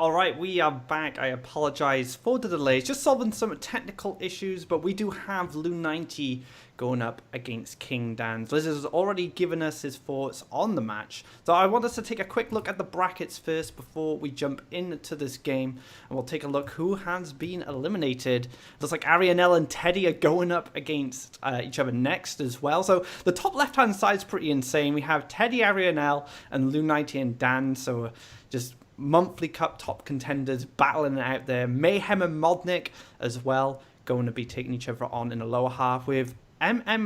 Alright, we are back. I apologize for the delays. Just solving some technical issues, but we do have Lu90 going up against King Dan's. Liz has already given us his thoughts on the match. So I want us to take a quick look at the brackets first before we jump into this game. And we'll take a look who has been eliminated. Looks like Arianel and Teddy are going up against each other next as well. So the top left-hand side is pretty insane. We have Teddy, Arianel, and Lu90 and Dan. So just monthly cup top contenders battling it out there. Mayhem and Modnik as well going to be taking each other on in the lower half, with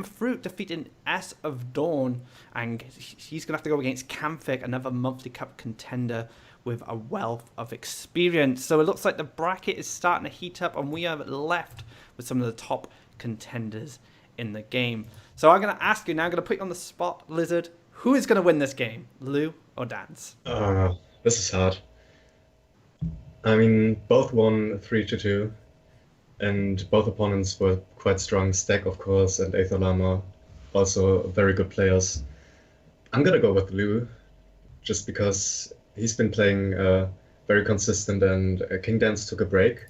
Fruit defeating S of Dawn, and he's going to have to go against Camfic, another monthly cup contender with a wealth of experience. So it looks like the bracket is starting to heat up, and we are left with some of the top contenders in the game. So I'm going to ask you now, I'm going to put you on the spot, Lizard. Who is going to win this game, Lou or Dance? This is hard. I mean, both won 3-2, and both opponents were quite strong. Stack, of course, and Aether Lama, also very good players. I'm gonna go with Lou, just because he's been playing very consistent, and King Dance took a break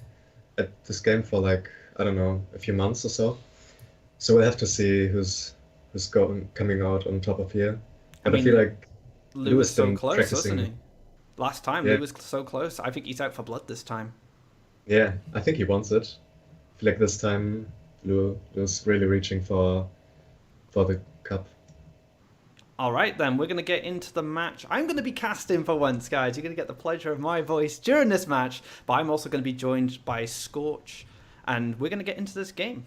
at this game for I don't know, a few months or so. So we'll have to see who's coming out on top of here. But I feel like Lou was so close, practicing. wasn't he? Last time, Yeah. Lou was so close. I think he's out for blood this time. Yeah, I think he wants it. I feel like this time Lou's really reaching for the cup. All right, then. We're going to get into the match. I'm going to be casting for once, guys. You're going to get the pleasure of my voice during this match. But I'm also going to be joined by Scorch. And we're going to get into this game.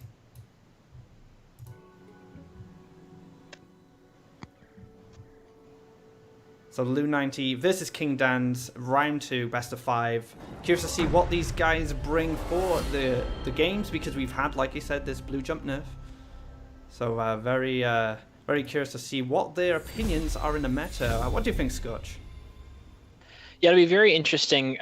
So Lu90 versus King Dan's round 2, best of 5. Curious to see what these guys bring for the games, because we've had, like you said, this blue jump nerf. So very curious to see what their opinions are in the meta. What do you think, Scotch? Yeah, it'll be very interesting,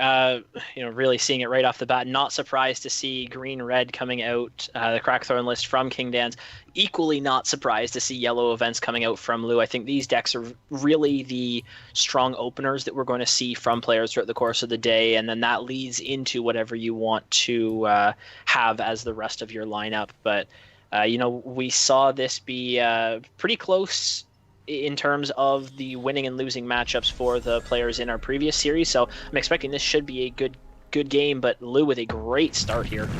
really seeing it right off the bat. Not surprised to see green-red coming out, the Crackthorn list from King Dan's. Equally not surprised to see yellow events coming out from Lou. I think these decks are really the strong openers that we're going to see from players throughout the course of the day, and then that leads into whatever you want to have as the rest of your lineup. But, we saw this be pretty close in terms of the winning and losing matchups for the players in our previous series. So I'm expecting this should be a good game, but Lou with a great start here.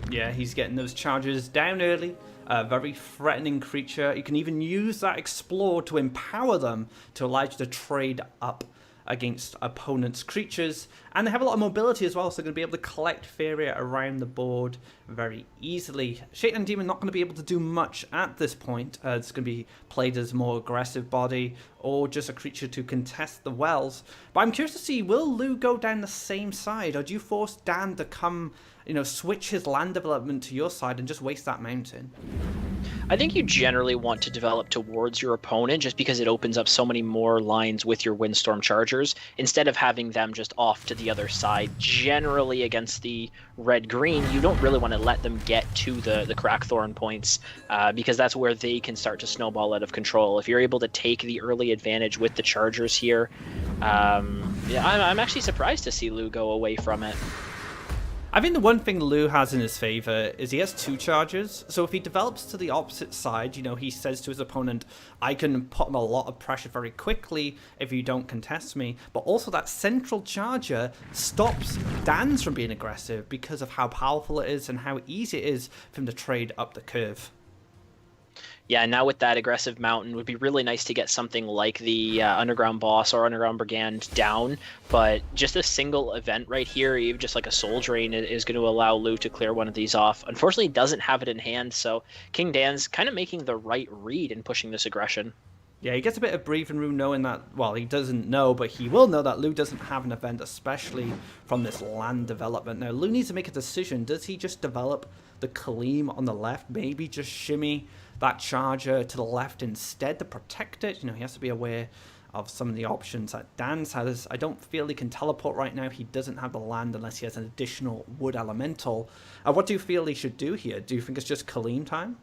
Yeah, he's getting those charges down early. Very threatening creature. You can even use that Explore to empower them to allow you to trade up against opponents' creatures. And they have a lot of mobility as well, so they're going to be able to collect Faeria around the board very easily. Shaitan Demon not going to be able to do much at this point. It's going to be played as more aggressive body or just a creature to contest the wells. But I'm curious to see, will Lou go down the same side, or do you force Dan to come, switch his land development to your side and just waste that mountain? I think you generally want to develop towards your opponent, just because it opens up so many more lines with your Windstorm Chargers, instead of having them just off to the other side. Generally against the red-green, you don't really want to let them get to the Crackthorn points, because that's where they can start to snowball out of control. If you're able to take the early advantage with the Chargers here, I'm actually surprised to see Lou go away from it. I think the one thing Lou has in his favor is he has 2 charges. So if he develops to the opposite side, he says to his opponent, I can put him a lot of pressure very quickly if you don't contest me. But also that central charger stops Dan's from being aggressive because of how powerful it is and how easy it is for him to trade up the curve. Yeah, now with that aggressive mountain, it would be really nice to get something like the Underground Boss or Underground Brigand down, but just a single event right here, even just like a Soul Drain, is going to allow Lou to clear one of these off. Unfortunately, he doesn't have it in hand, so King Dan's kind of making the right read in pushing this aggression. Yeah, he gets a bit of breathing room knowing that, well, he doesn't know, but he will know that Lou doesn't have an event, especially from this land development. Now, Lou needs to make a decision. Does he just develop the Kaleem on the left? Maybe just shimmy that charger to the left instead to protect it? He has to be aware of some of the options that Dan's has. I don't feel he can teleport right now. He doesn't have the land unless he has an additional wood elemental. What do you feel he should do here? Do you think it's just Kaleem time?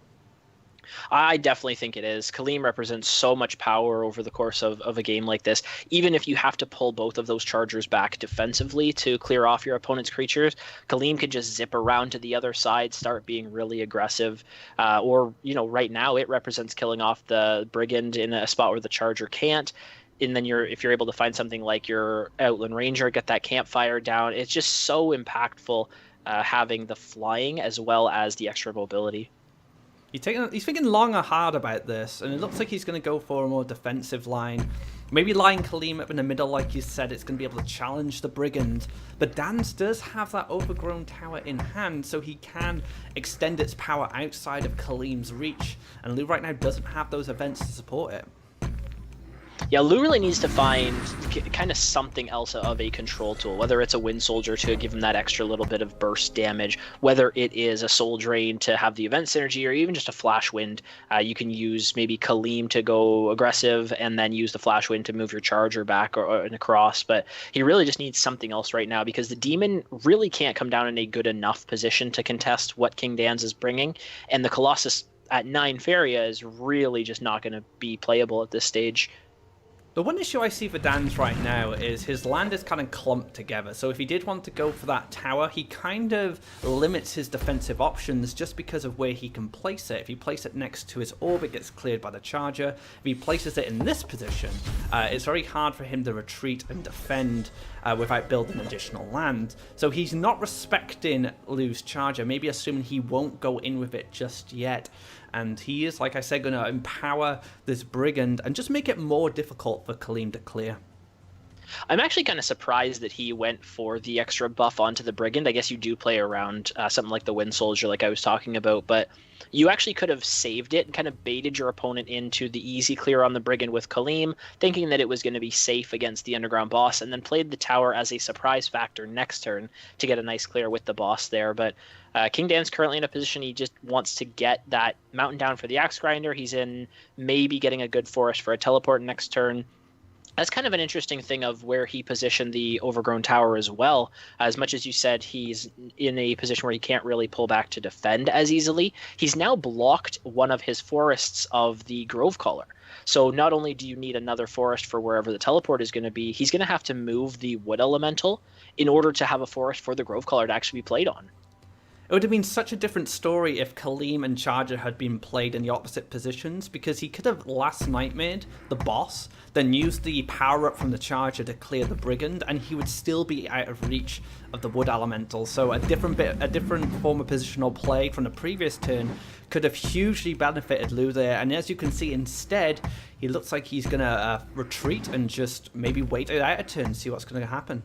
I definitely think it is. Kaleem represents so much power over the course of a game like this. Even if you have to pull both of those chargers back defensively to clear off your opponent's creatures, Kaleem can just zip around to the other side, start being really aggressive. Or, right now it represents killing off the Brigand in a spot where the charger can't. And then if you're able to find something like your Outland Ranger, get that campfire down, it's just so impactful having the flying as well as the extra mobility. He's thinking long and hard about this, and it looks like he's going to go for a more defensive line. Maybe line Kaleem up in the middle, like you said, it's going to be able to challenge the Brigand. But Dan's does have that overgrown tower in hand, so he can extend its power outside of Kaleem's reach. And Lou right now doesn't have those events to support it. Yeah, Lou really needs to find kind of something else of a control tool, whether it's a Wind Soldier to give him that extra little bit of burst damage, whether it is a Soul Drain to have the event synergy, or even just a Flash Wind. You can use maybe Kaleem to go aggressive and then use the Flash Wind to move your Charger back or across, but he really just needs something else right now because the Demon really can't come down in a good enough position to contest what King Dan's is bringing, and the Colossus at 9 Faeria is really just not going to be playable at this stage. The one issue I see for Dan's right now is his land is kind of clumped together, so if he did want to go for that tower, he kind of limits his defensive options just because of where he can place it. If he places it next to his orb, it gets cleared by the Charger. If he places it in this position, it's very hard for him to retreat and defend without building additional land. So he's not respecting Lou's Charger, maybe assuming he won't go in with it just yet. And he is, like I said, going to empower this Brigand and just make it more difficult for Kaleem to clear. I'm actually kind of surprised that he went for the extra buff onto the Brigand. I guess you do play around something like the Wind Soldier like I was talking about, but you actually could have saved it and kind of baited your opponent into the easy clear on the Brigand with Kaleem, thinking that it was going to be safe against the underground boss, and then played the tower as a surprise factor next turn to get a nice clear with the boss there. But King Dan's currently in a position he just wants to get that mountain down for the Axe Grinder. He's in maybe getting a good forest for a teleport next turn. That's kind of an interesting thing of where he positioned the overgrown tower as well. As much as you said he's in a position where he can't really pull back to defend as easily, he's now blocked one of his forests of the Grove Caller. So not only do you need another forest for wherever the teleport is going to be, he's going to have to move the Wood Elemental in order to have a forest for the Grove Caller to actually be played on. It would have been such a different story if Kaleem and Charger had been played in the opposite positions, because he could have last nightmared the boss, then used the power-up from the Charger to clear the Brigand, and he would still be out of reach of the Wood Elemental. So a different form of positional play from the previous turn could have hugely benefited Lou there, and as you can see, instead, he looks like he's going to retreat and just maybe wait it out a turn and see what's going to happen.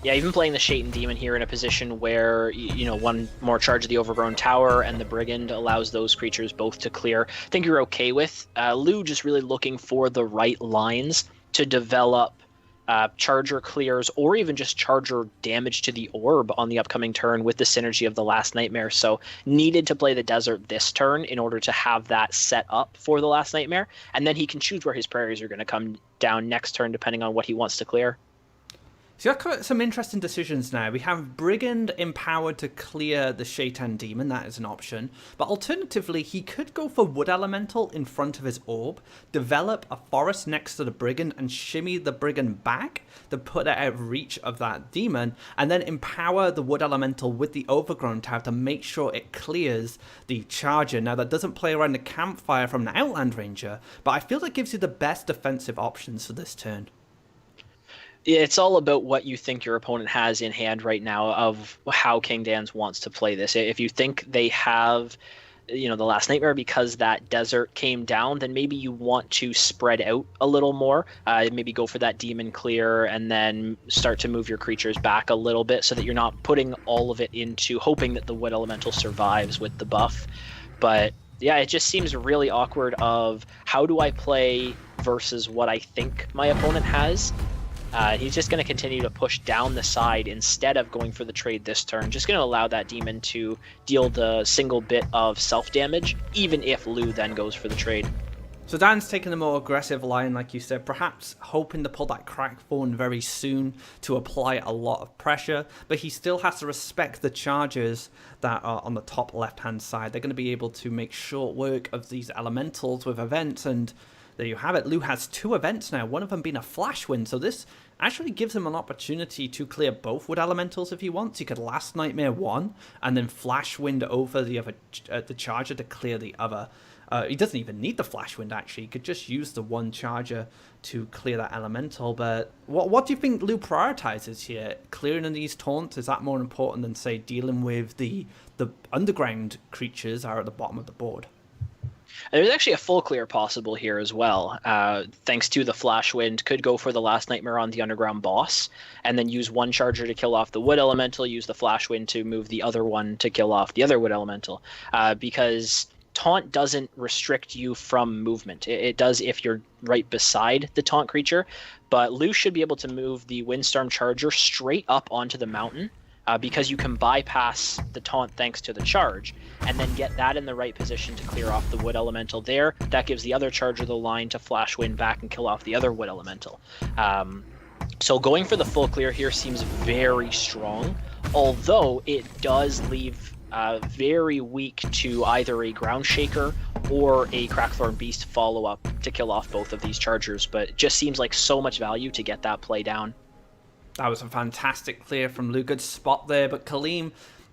Yeah, even playing the Shaitan Demon here in a position where, one more charge of the Overgrown Tower and the Brigand allows those creatures both to clear, I think you're okay with. Lou just really looking for the right lines to develop Charger clears or even just Charger damage to the orb on the upcoming turn with the synergy of the Last Nightmare. So needed to play the Desert this turn in order to have that set up for the Last Nightmare, and then he can choose where his prairies are going to come down next turn depending on what he wants to clear. So you've got some interesting decisions now. We have Brigand empowered to clear the Shaitan Demon, that is an option. But alternatively, he could go for Wood Elemental in front of his orb, develop a forest next to the Brigand and shimmy the Brigand back to put it out of reach of that demon, and then empower the Wood Elemental with the Overgrown Tower to make sure it clears the Charger. Now that doesn't play around the campfire from the Outland Ranger, but I feel that gives you the best defensive options for this turn. It's all about what you think your opponent has in hand right now of how King Dan's wants to play this. If you think they have, the Last Nightmare because that desert came down, then maybe you want to spread out a little more. Maybe go for that demon clear and then start to move your creatures back a little bit so that you're not putting all of it into hoping that the Wood Elemental survives with the buff. But yeah, it just seems really awkward of how do I play versus what I think my opponent has. He's just going to continue to push down the side instead of going for the trade this turn. Just going to allow that demon to deal the single bit of self-damage, even if Lou then goes for the trade. So Dan's taking a more aggressive line, like you said, perhaps hoping to pull that crack thorn very soon to apply a lot of pressure, but he still has to respect the charges that are on the top left-hand side. They're going to be able to make short work of these elementals with events, and there you have it. Lu has 2 events now, one of them being a flash wind, so this actually gives him an opportunity to clear both wood elementals if he wants. He could last nightmare one and then flash wind over the other the charger to clear the other. He doesn't even need the flash wind, actually. He could just use the one charger to clear that elemental. But what do you think Lu prioritizes here? Clearing these taunts, is that more important than, say, dealing with the underground creatures are at the bottom of the board? There's actually a full clear possible here as well. Thanks to the flash wind, could go for the last nightmare on the underground boss, and then use one charger to kill off the wood elemental, use the flash wind to move the other one to kill off the other wood elemental. Because taunt doesn't restrict you from movement. It does if you're right beside the taunt creature, but Lu should be able to move the windstorm charger straight up onto the mountain, because you can bypass the taunt thanks to the charge, and then get that in the right position to clear off the wood elemental there. That gives the other charger the line to flash wind back and kill off the other wood elemental. So going for the full clear here seems very strong, although it does leave very weak to either a ground shaker or a crackthorn beast follow-up to kill off both of these chargers, but it just seems like so much value to get that play down. That was a fantastic clear from Lu. Good spot there, but Kaleem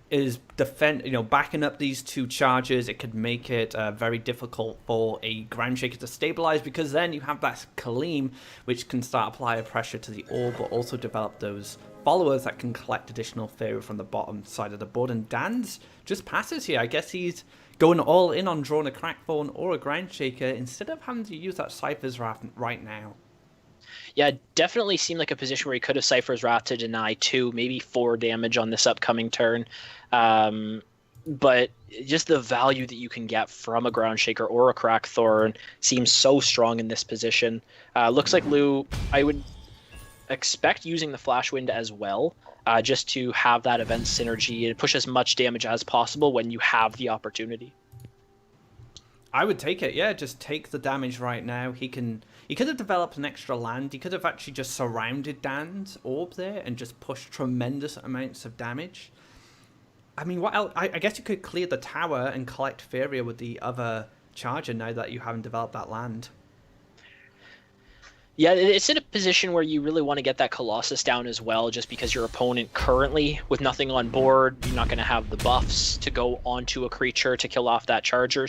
is backing up these 2 charges. It could make it very difficult for a ground shaker to stabilize, because then you have that Kaleem which can start applying pressure to the orb, but also develop those followers that can collect additional Faeria from the bottom side of the board. And Dan's just passes here. I guess he's going all in on drawing a Crackthorn or a ground shaker instead of having to use that Cypher's Wrath right now. Yeah, definitely seemed like a position where he could have Cypher's Wrath to deny 2, maybe 4 damage on this upcoming turn. But just the value that you can get from a ground shaker or a Crackthorn seems so strong in this position. Looks like Lu, I would expect using the flash wind as well, just to have that event synergy and push as much damage as possible when you have the opportunity. I would take it, yeah. Just take the damage right now. He could have developed an extra land. He could have actually just surrounded Dan's orb there and just pushed tremendous amounts of damage. I mean, what else? I guess you could clear the tower and collect Faeria with the other charger now that you haven't developed that land. Yeah, it's in a position where you really want to get that Colossus down as well, just because your opponent currently, with nothing on board, you're not going to have the buffs to go onto a creature to kill off that charger,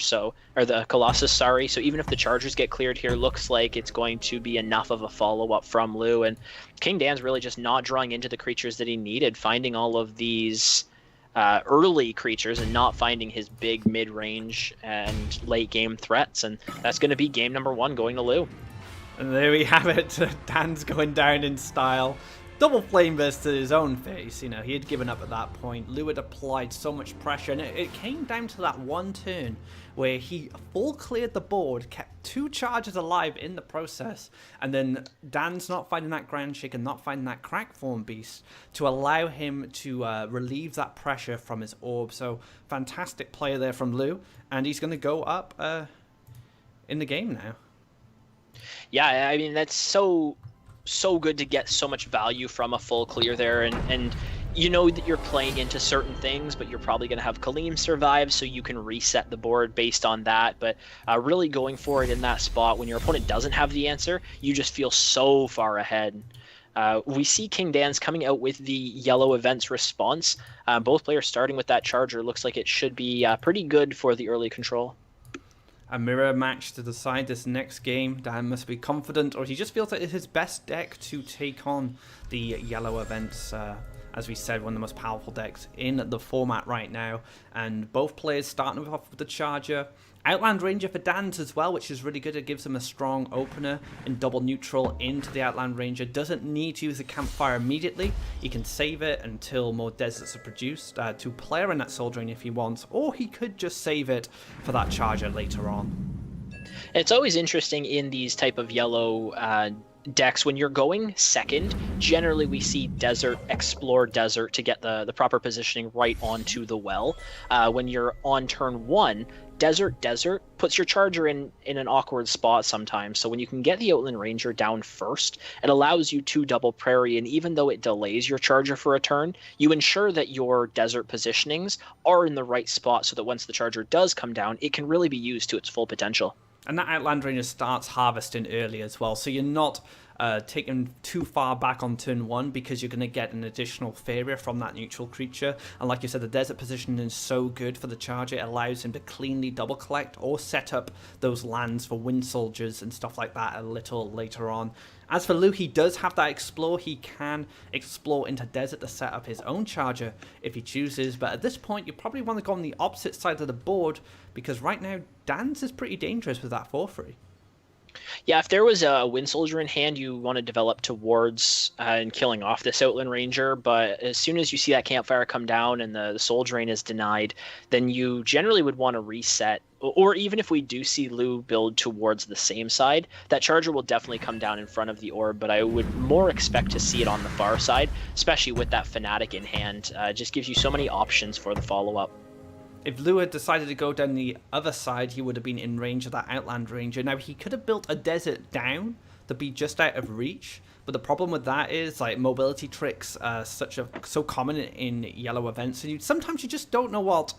or the Colossus, sorry. So even if the chargers get cleared here, looks like it's going to be enough of a follow-up from Lu, and King Dan's really just not drawing into the creatures that he needed, finding all of these early creatures and not finding his big mid-range and late-game threats, and that's going to be game number 1 going to Lu. And there we have it. Dan's going down in style. Double flame burst to his own face. You know, he had given up at that point. Lu had applied so much pressure, and it came down to that one turn where he full cleared the board, kept 2 charges alive in the process, and then Dan's not finding that ground shaker, not finding that Crackthorn beast to allow him to relieve that pressure from his orb. So fantastic play there from Lu, and he's going to go up in the game now. Yeah, I mean, that's so good to get so much value from a full clear there, and you know that you're playing into certain things, but you're probably going to have Kaleem survive, so you can reset the board based on that. But really going for it in that spot when your opponent doesn't have the answer, you just feel so far ahead. We see King Dan's coming out with the yellow events response. Both players starting with that charger. Looks like it should be pretty good for the early control. A mirror match to decide this next game. Dan must be confident, or he just feels like it's his best deck to take on the yellow events. As we said, one of the most powerful decks in the format right now. And both players starting off with the charger. Outland Ranger for Dan's as well, which is really good. It gives him a strong opener in double neutral into the Outland Ranger. Doesn't need to use the campfire immediately. He can save it until more deserts are produced to player in that Soul Drain if he wants, or he could just save it for that charger later on. It's always interesting in these type of yellow decks, when you're going second, generally we see desert, explore desert to get the proper positioning right onto the well. When you're on turn 1, desert puts your charger in an awkward spot sometimes. So when you can get the Outland Ranger down first, it allows you to double prairie, and even though it delays your charger for a turn, you ensure that your desert positionings are in the right spot so that once the charger does come down, it can really be used to its full potential. And that Outland Ranger starts harvesting early as well, so you're not taken too far back on turn 1 because you're going to get an additional Faeria from that neutral creature. And like you said, the desert positioning is so good for the charger, it allows him to cleanly double collect or set up those lands for wind soldiers and stuff like that a little later on. As for Lou, he does have that explore. He can explore into desert to set up his own charger if he chooses, but at this point you probably want to go on the opposite side of the board because right now Dan's is pretty dangerous with that 4/3. Yeah, if there was a Wind Soldier in hand, you want to develop towards and killing off this Outland Ranger, but as soon as you see that campfire come down and the Soul Drain is denied, then you generally would want to reset. Or even if we do see Lou build towards the same side, that charger will definitely come down in front of the orb, but I would more expect to see it on the far side, especially with that Fanatic in hand. It just gives you so many options for the follow-up. If Lou had decided to go down the other side, he would have been in range of that Outland Ranger. Now, he could have built a desert down to be just out of reach, but the problem with that is, like, mobility tricks are so common in yellow events, and sometimes you just don't know what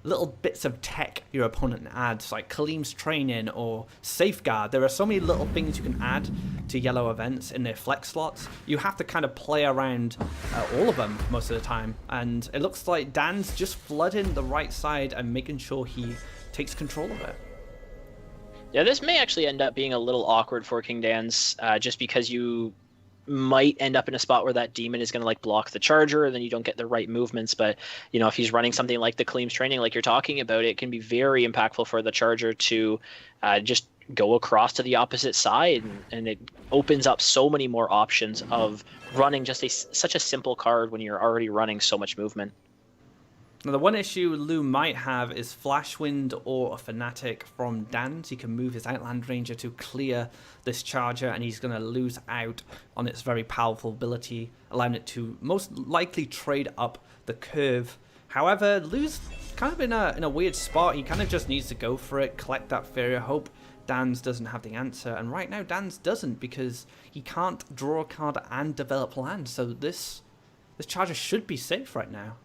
little bits of tech your opponent adds, like Kaleem's Training or Safeguard. There are so many little things you can add to yellow events in their flex slots. You have to kind of play around all of them most of the time, and it looks like Dan's just flooding the right side and making sure he takes control of it. Yeah, this may actually end up being a little awkward for King Dan's, just because you might end up in a spot where that demon is going to like block the charger and then you don't get the right movements. But if he's running something like the Kaleem's Training like you're talking about, it can be very impactful for the charger to just go across to the opposite side, and it opens up so many more options of running just such a simple card when you're already running so much movement. Now, the one issue Lou might have is Flashwind or a Fanatic from Dan's. He can move his Outland Ranger to clear this charger, and he's going to lose out on its very powerful ability, allowing it to most likely trade up the curve. However, Lou's kind of in a weird spot. He kind of just needs to go for it, collect that Faeria, hope Dan's doesn't have the answer. And right now, Dan's doesn't, because he can't draw a card and develop land. So this charger should be safe right now.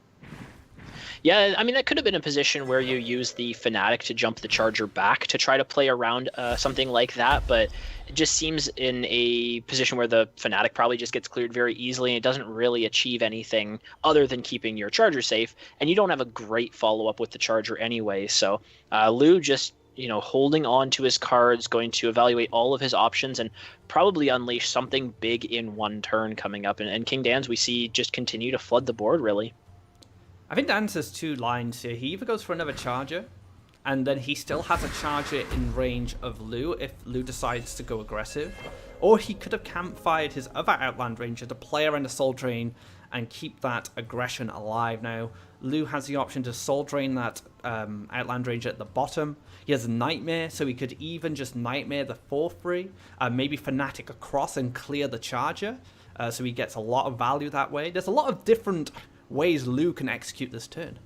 Yeah, I mean, that could have been a position where you use the Fanatic to jump the charger back to try to play around something like that, but it just seems in a position where the Fanatic probably just gets cleared very easily and it doesn't really achieve anything other than keeping your charger safe, and you don't have a great follow-up with the charger anyway. So Lou just holding on to his cards, going to evaluate all of his options and probably unleash something big in one turn coming up. And King Dan's, we see just continue to flood the board, really. I think Dan has two lines here. He either goes for another charger, and then he still has a charger in range of Lou if Lou decides to go aggressive, or he could have campfired his other Outland Ranger to play around the Soul Drain and keep that aggression alive. Now, Lou has the option to Soul Drain that Outland Ranger at the bottom. He has a Nightmare, so he could even just Nightmare the 4/3, maybe Fanatic across and clear the charger, so he gets a lot of value that way. There's a lot of different ways Lou can execute this turn.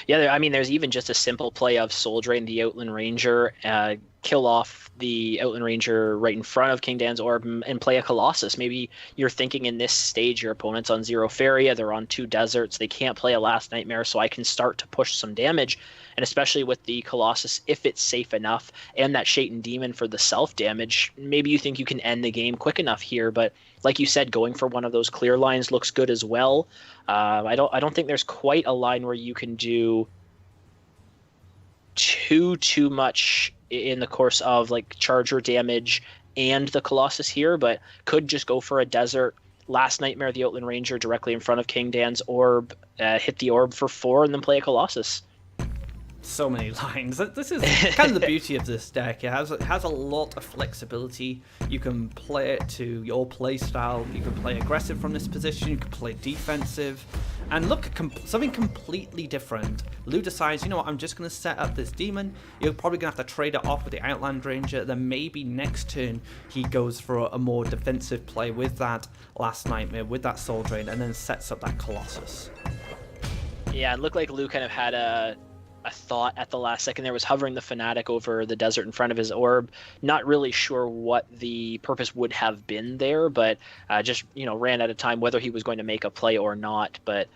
Yeah, I mean, there's even just a simple play of Soul Drain the Outland Ranger, kill off the Outland Ranger right in front of King Dan's Orb, and play a Colossus. Maybe you're thinking in this stage your opponent's on 0 Faeria, they're on 2 deserts, they can't play a Last Nightmare, so I can start to push some damage. And especially with the Colossus, if it's safe enough, and that Shaitan Demon for the self-damage, maybe you think you can end the game quick enough here. But like you said, going for one of those clear lines looks good as well. I don't think there's quite a line where you can do too much in the course of like charger damage and the Colossus here, but could just go for a desert, Last Nightmare the Outland Ranger directly in front of King Dan's Orb, hit the Orb for 4, and then play a Colossus. So many lines. This is kind of the beauty of this deck. It has a lot of flexibility. You can play it to your play style. You can play aggressive from this position. You can play defensive. And look, something completely different. Lou decides, you know what, I'm just going to set up this demon. You're probably going to have to trade it off with the Outland Ranger. Then maybe next turn he goes for a more defensive play with that Last Nightmare, with that Soul Drain, and then sets up that Colossus. Yeah, it looked like Lou kind of had a thought at the last second there, was hovering the Fanatic over the desert in front of his orb. Not really sure what the purpose would have been there, but just, ran out of time whether he was going to make a play or not. But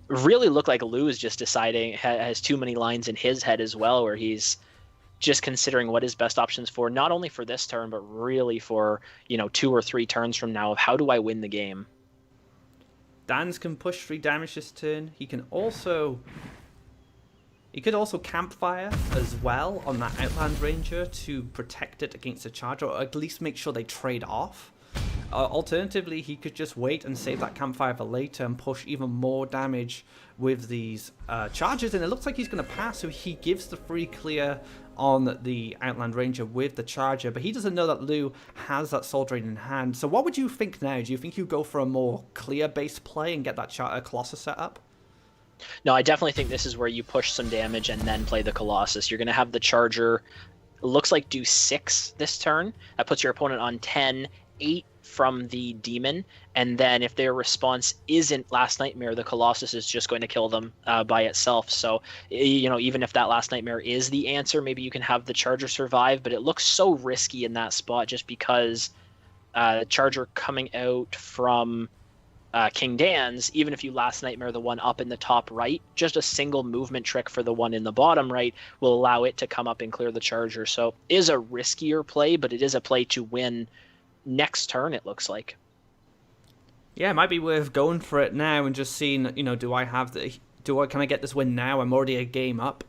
really looked like Lou is just deciding, has too many lines in his head as well, where he's just considering what his best options for, not only for this turn, but really for, 2 or 3 turns from now of how do I win the game. Dan's can push 3 damage this turn. He could also campfire as well on that Outland Ranger to protect it against a charge, or at least make sure they trade off. Alternatively, he could just wait and save that campfire for later and push even more damage with these charges, and it looks like he's going to pass, so he gives the free clear on the Outland Ranger with the charger, but he doesn't know that Lou has that Soul Drain in hand. So what would you think now? Do you think you go for a more clear-based play and get that Colossus set up? No, I definitely think this is where you push some damage and then play the Colossus. You're going to have the charger, looks like do 6 this turn. That puts your opponent on 10, 8 from the demon, and then if their response isn't Last Nightmare, the Colossus is just going to kill them by itself. So, even if that Last Nightmare is the answer, maybe you can have the charger survive, but it looks so risky in that spot just because charger coming out from King Dan's, even if you Last Nightmare the one up in the top right, just a single movement trick for the one in the bottom right will allow it to come up and clear the charger. So is a riskier play, but it is a play to win next turn, it looks like. Yeah, it might be worth going for it now and just seeing, can I get this win now? I'm already a game up.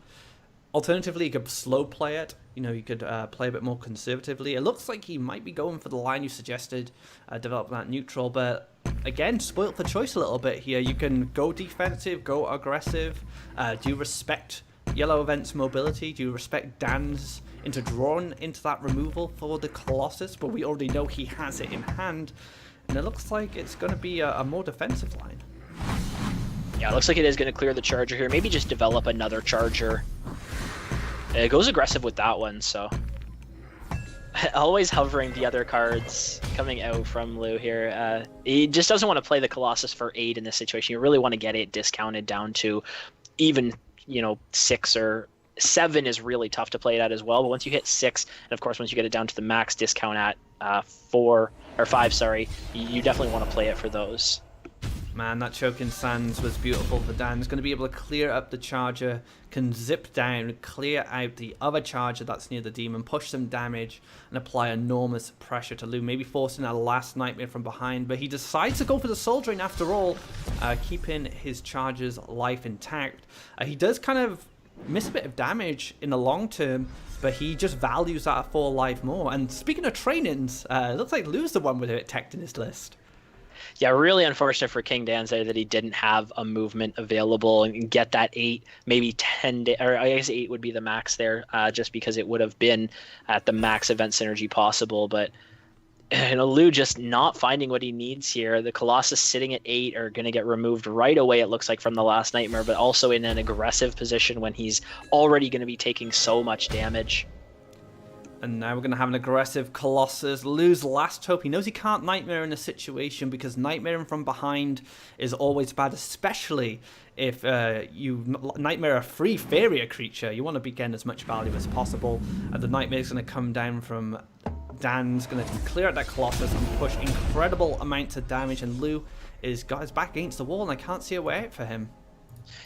Alternatively, you could slow play it. You could play a bit more conservatively. It looks like he might be going for the line you suggested, develop that neutral, but again, spoiled for choice a little bit here. You can go defensive, go aggressive. Do you respect Yellow Event's mobility? Do you respect Dan's drawn into that removal for the Colossus? But we already know he has it in hand, and it looks like it's going to be a more defensive line. Yeah, it looks like it is going to clear the charger here. Maybe just develop another charger. It goes aggressive with that one, so always hovering the other cards coming out from Lou here. He just doesn't want to play the Colossus for 8 in this situation. You really want to get it discounted down to even 6 or 7 is really tough to play it at as well. But once you hit 6, and of course once you get it down to the max discount at 4 or 5, you definitely want to play it for those. Man, that Choking Sands was beautiful for Dan. He's going to be able to clear up the charger, can zip down, clear out the other charger that's near the demon, push some damage, and apply enormous pressure to Lou, maybe forcing a Last Nightmare from behind. But he decides to go for the Soul Drain after all, keeping his charger's life intact. He does kind of miss a bit of damage in the long term, but he just values that 4 life more. And speaking of trainings, it looks like Lou's the one with it teched in his list. Yeah, really unfortunate for King Dan's there that he didn't have a movement available and get that 8, maybe 10, or I guess 8 would be the max there, just because it would have been at the max event synergy possible. But Lou just not finding what he needs here. The Colossus sitting at 8 are going to get removed right away, it looks like, from the Last Nightmare, but also in an aggressive position when he's already going to be taking so much damage. And now we're going to have an aggressive Colossus. Lou's last hope. He knows he can't Nightmare in a situation because Nightmaring from behind is always bad, especially if you Nightmare a free Faeria creature. You want to be getting as much value as possible. The Nightmare is going to come down from Dan's, going to clear out that Colossus and push incredible amounts of damage. And Lou got his back against the wall, and I can't see a way out for him.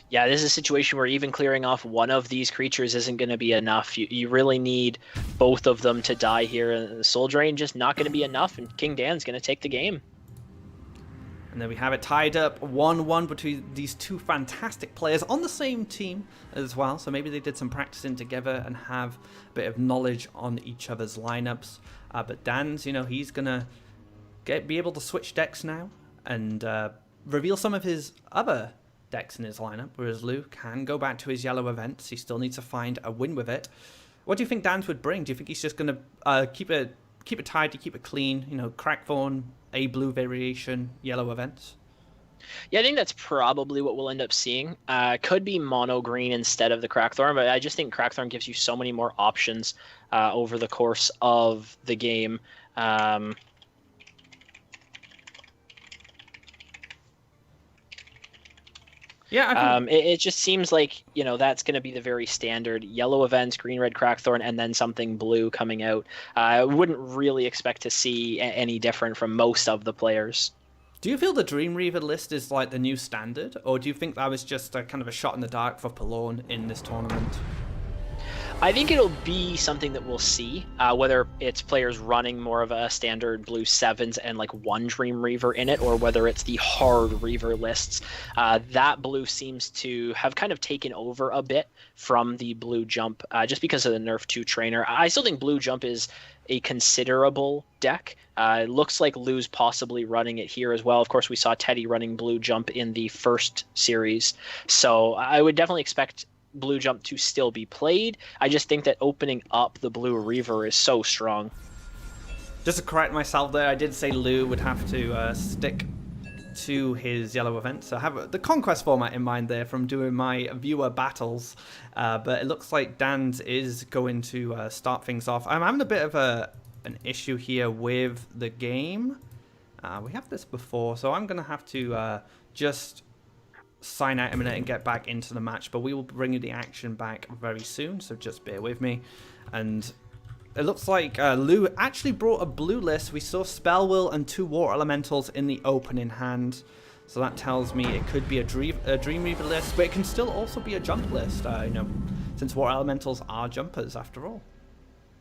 Yeah, this is a situation where even clearing off one of these creatures isn't going to be enough. You really need both of them to die here. And the Soul Drain just not going to be enough, and King Dan's going to take the game. And then we have it tied up 1-1 between these two fantastic players on the same team as well. So maybe they did some practicing together and have a bit of knowledge on each other's lineups. But Dan's, he's going to be able to switch decks now and reveal some of his other decks in his lineup, whereas Lou can go back to his yellow events. He still needs to find a win with it. What do you think Dan's would bring? Do you think he's just going to keep it tidy, keep it clean, Crackthorn, a blue variation, yellow events? Yeah, I think that's probably what we'll end up seeing. Could be mono green instead of the Crackthorn, but I just think Crackthorn gives you so many more options over the course of the game. It just seems like, that's going to be the very standard yellow events, green, red, Crackthorn, and then something blue coming out. I wouldn't really expect to see any different from most of the players. Do you feel the Dream Reaver list is like the new standard, or do you think that was just a kind of a shot in the dark for Palone in this tournament? I think it'll be something that we'll see, whether it's players running more of a standard blue 7s and like one Dream Reaver in it, or whether it's the hard Reaver lists. That blue seems to have kind of taken over a bit from the blue jump, just because of the Nerf 2 trainer. I still think blue jump is a considerable deck. It looks like Lou's possibly running it here as well. Of course, we saw Teddy running blue jump in the first series, so I would definitely expect blue jump to still be played. I just think that opening up the blue Reaver is so strong. Just to correct myself there, I did say Lou would have to stick to his yellow event. So I have the Conquest format in mind there from doing my viewer battles. But it looks like Dan's is going to start things off. I'm having a bit of an issue here with the game. We have this before, so I'm going to have to just sign out a minute and get back into the match, but we will bring you the action back very soon, so just bear with me. And it looks like Lou actually brought a blue list. We saw Spell Will and 2 Water Elementals in the opening hand, so that tells me it could be a Dream Reaver list, but it can still also be a jump list, since Water Elementals are jumpers after all.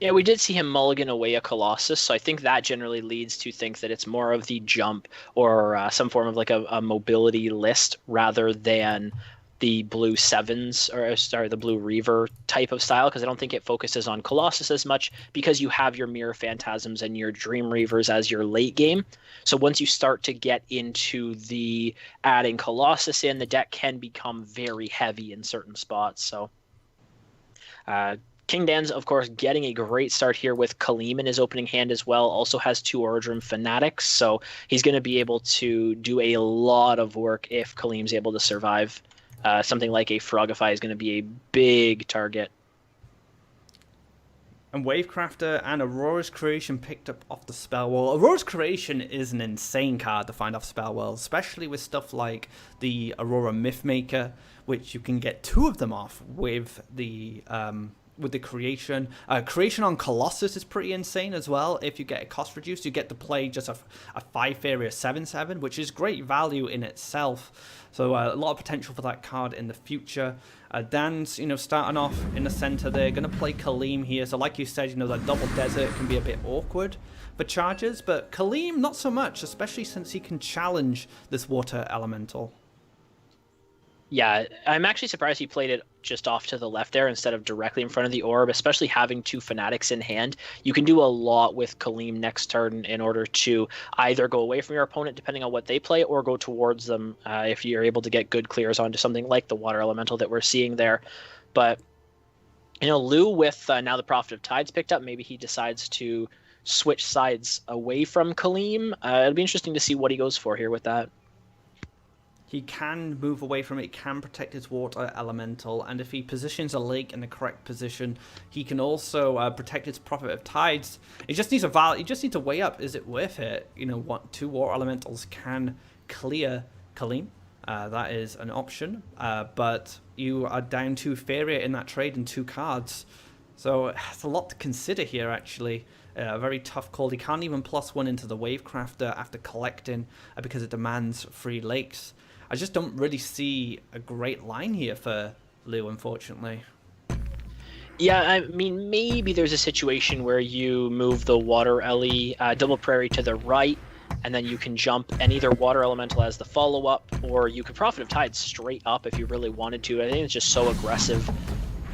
Yeah, we did see him mulligan away a Colossus, so I think that generally leads to think that it's more of the jump or some form of like a mobility list rather than the blue 7s, or sorry, the blue Reaver type of style, because I don't think it focuses on Colossus as much, because you have your Mirror Phantasms and your Dream Reavers as your late game. So once you start to get into the adding Colossus in, the deck can become very heavy in certain spots. So King Dan's, of course, getting a great start here with Kaleem in his opening hand as well. Also has 2 Ordrum Fanatics, so he's going to be able to do a lot of work if Kaleem's able to survive. Something like a Frogify is going to be a big target. And Wavecrafter and Aurora's Creation picked up off the Spell Wall. Aurora's Creation is an insane card to find off Spell Wall, especially with stuff like the Aurora Mythmaker, which you can get 2 of them off with the Creation. Creation on Colossus is pretty insane as well. If you get a cost reduced, you get to play just a 5 Faeria 7/7, which is great value in itself. So a lot of potential for that card in the future. Dan's, starting off in the center there, going to play Kaleem here. So like you said, that double desert can be a bit awkward for charges, but Kaleem not so much, especially since he can challenge this water elemental. Yeah, I'm actually surprised he played it just off to the left there instead of directly in front of the orb, especially having 2 Fanatics in hand. You can do a lot with Kaleem next turn in order to either go away from your opponent, depending on what they play, or go towards them if you're able to get good clears onto something like the Water Elemental that we're seeing there. But, Lou, with now the Prophet of Tides picked up, maybe he decides to switch sides away from Kaleem. It'll be interesting to see what he goes for here with that. He can move away from it, can protect his water elemental, and if he positions a lake in the correct position, he can also protect his Prophet of Tides. He just needs to weigh up, is it worth it? What 2 water elementals can clear Kaleem. That is an option, but you are down to Faeria in that trade and 2 cards. So it's a lot to consider here, actually. A very tough call. He can't even +1 into the Wavecrafter after collecting because it demands 3 lakes. I just don't really see a great line here for Lou, unfortunately. Yeah, I mean, maybe there's a situation where you move the Water Ellie Double Prairie to the right, and then you can jump and either Water Elemental as the follow-up, or you could Prophet of Tides straight up if you really wanted to. I think it's just so aggressive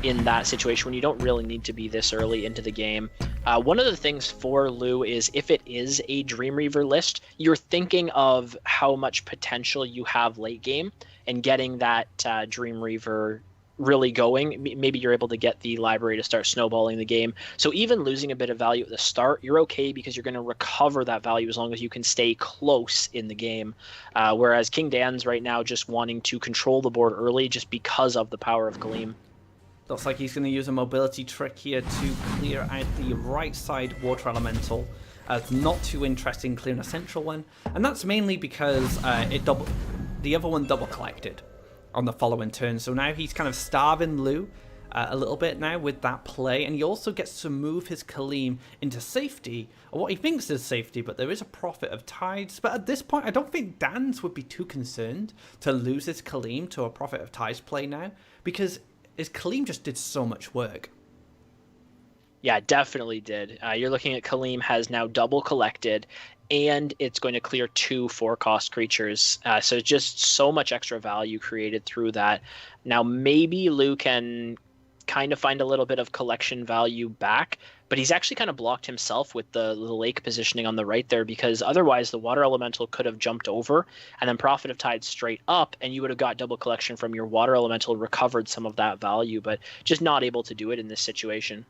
in that situation when you don't really need to be this early into the game. One of the things for Lou is if it is a Dreamweaver list, you're thinking of how much potential you have late game and getting that Dreamweaver really going. Maybe you're able to get the library to start snowballing the game. So even losing a bit of value at the start, you're okay because you're going to recover that value as long as you can stay close in the game. Whereas King Dan's right now just wanting to control the board early just because of the power of Gleam. Looks like he's going to use a mobility trick here to clear out the right side water elemental. It's not too interesting clearing a central one, and that's mainly because the other one double collected on the following turn. So now he's kind of starving Lou a little bit now with that play, and he also gets to move his Kaleem into safety, or what he thinks is safety, but there is a Prophet of Tides. But at this point, I don't think Dan's would be too concerned to lose his Kaleem to a Prophet of Tides play now, because his Kaleem just did so much work. Yeah, definitely did. You're looking at Kaleem has now double collected, and it's going to clear 2 4-cost creatures. So just so much extra value created through that. Now maybe Lou can kind of find a little bit of collection value back, but he's actually kind of blocked himself with the lake positioning on the right there, because otherwise the water elemental could have jumped over and then Prophet of Tides straight up, and you would have got double collection from your water elemental, recovered some of that value, but just not able to do it in this situation.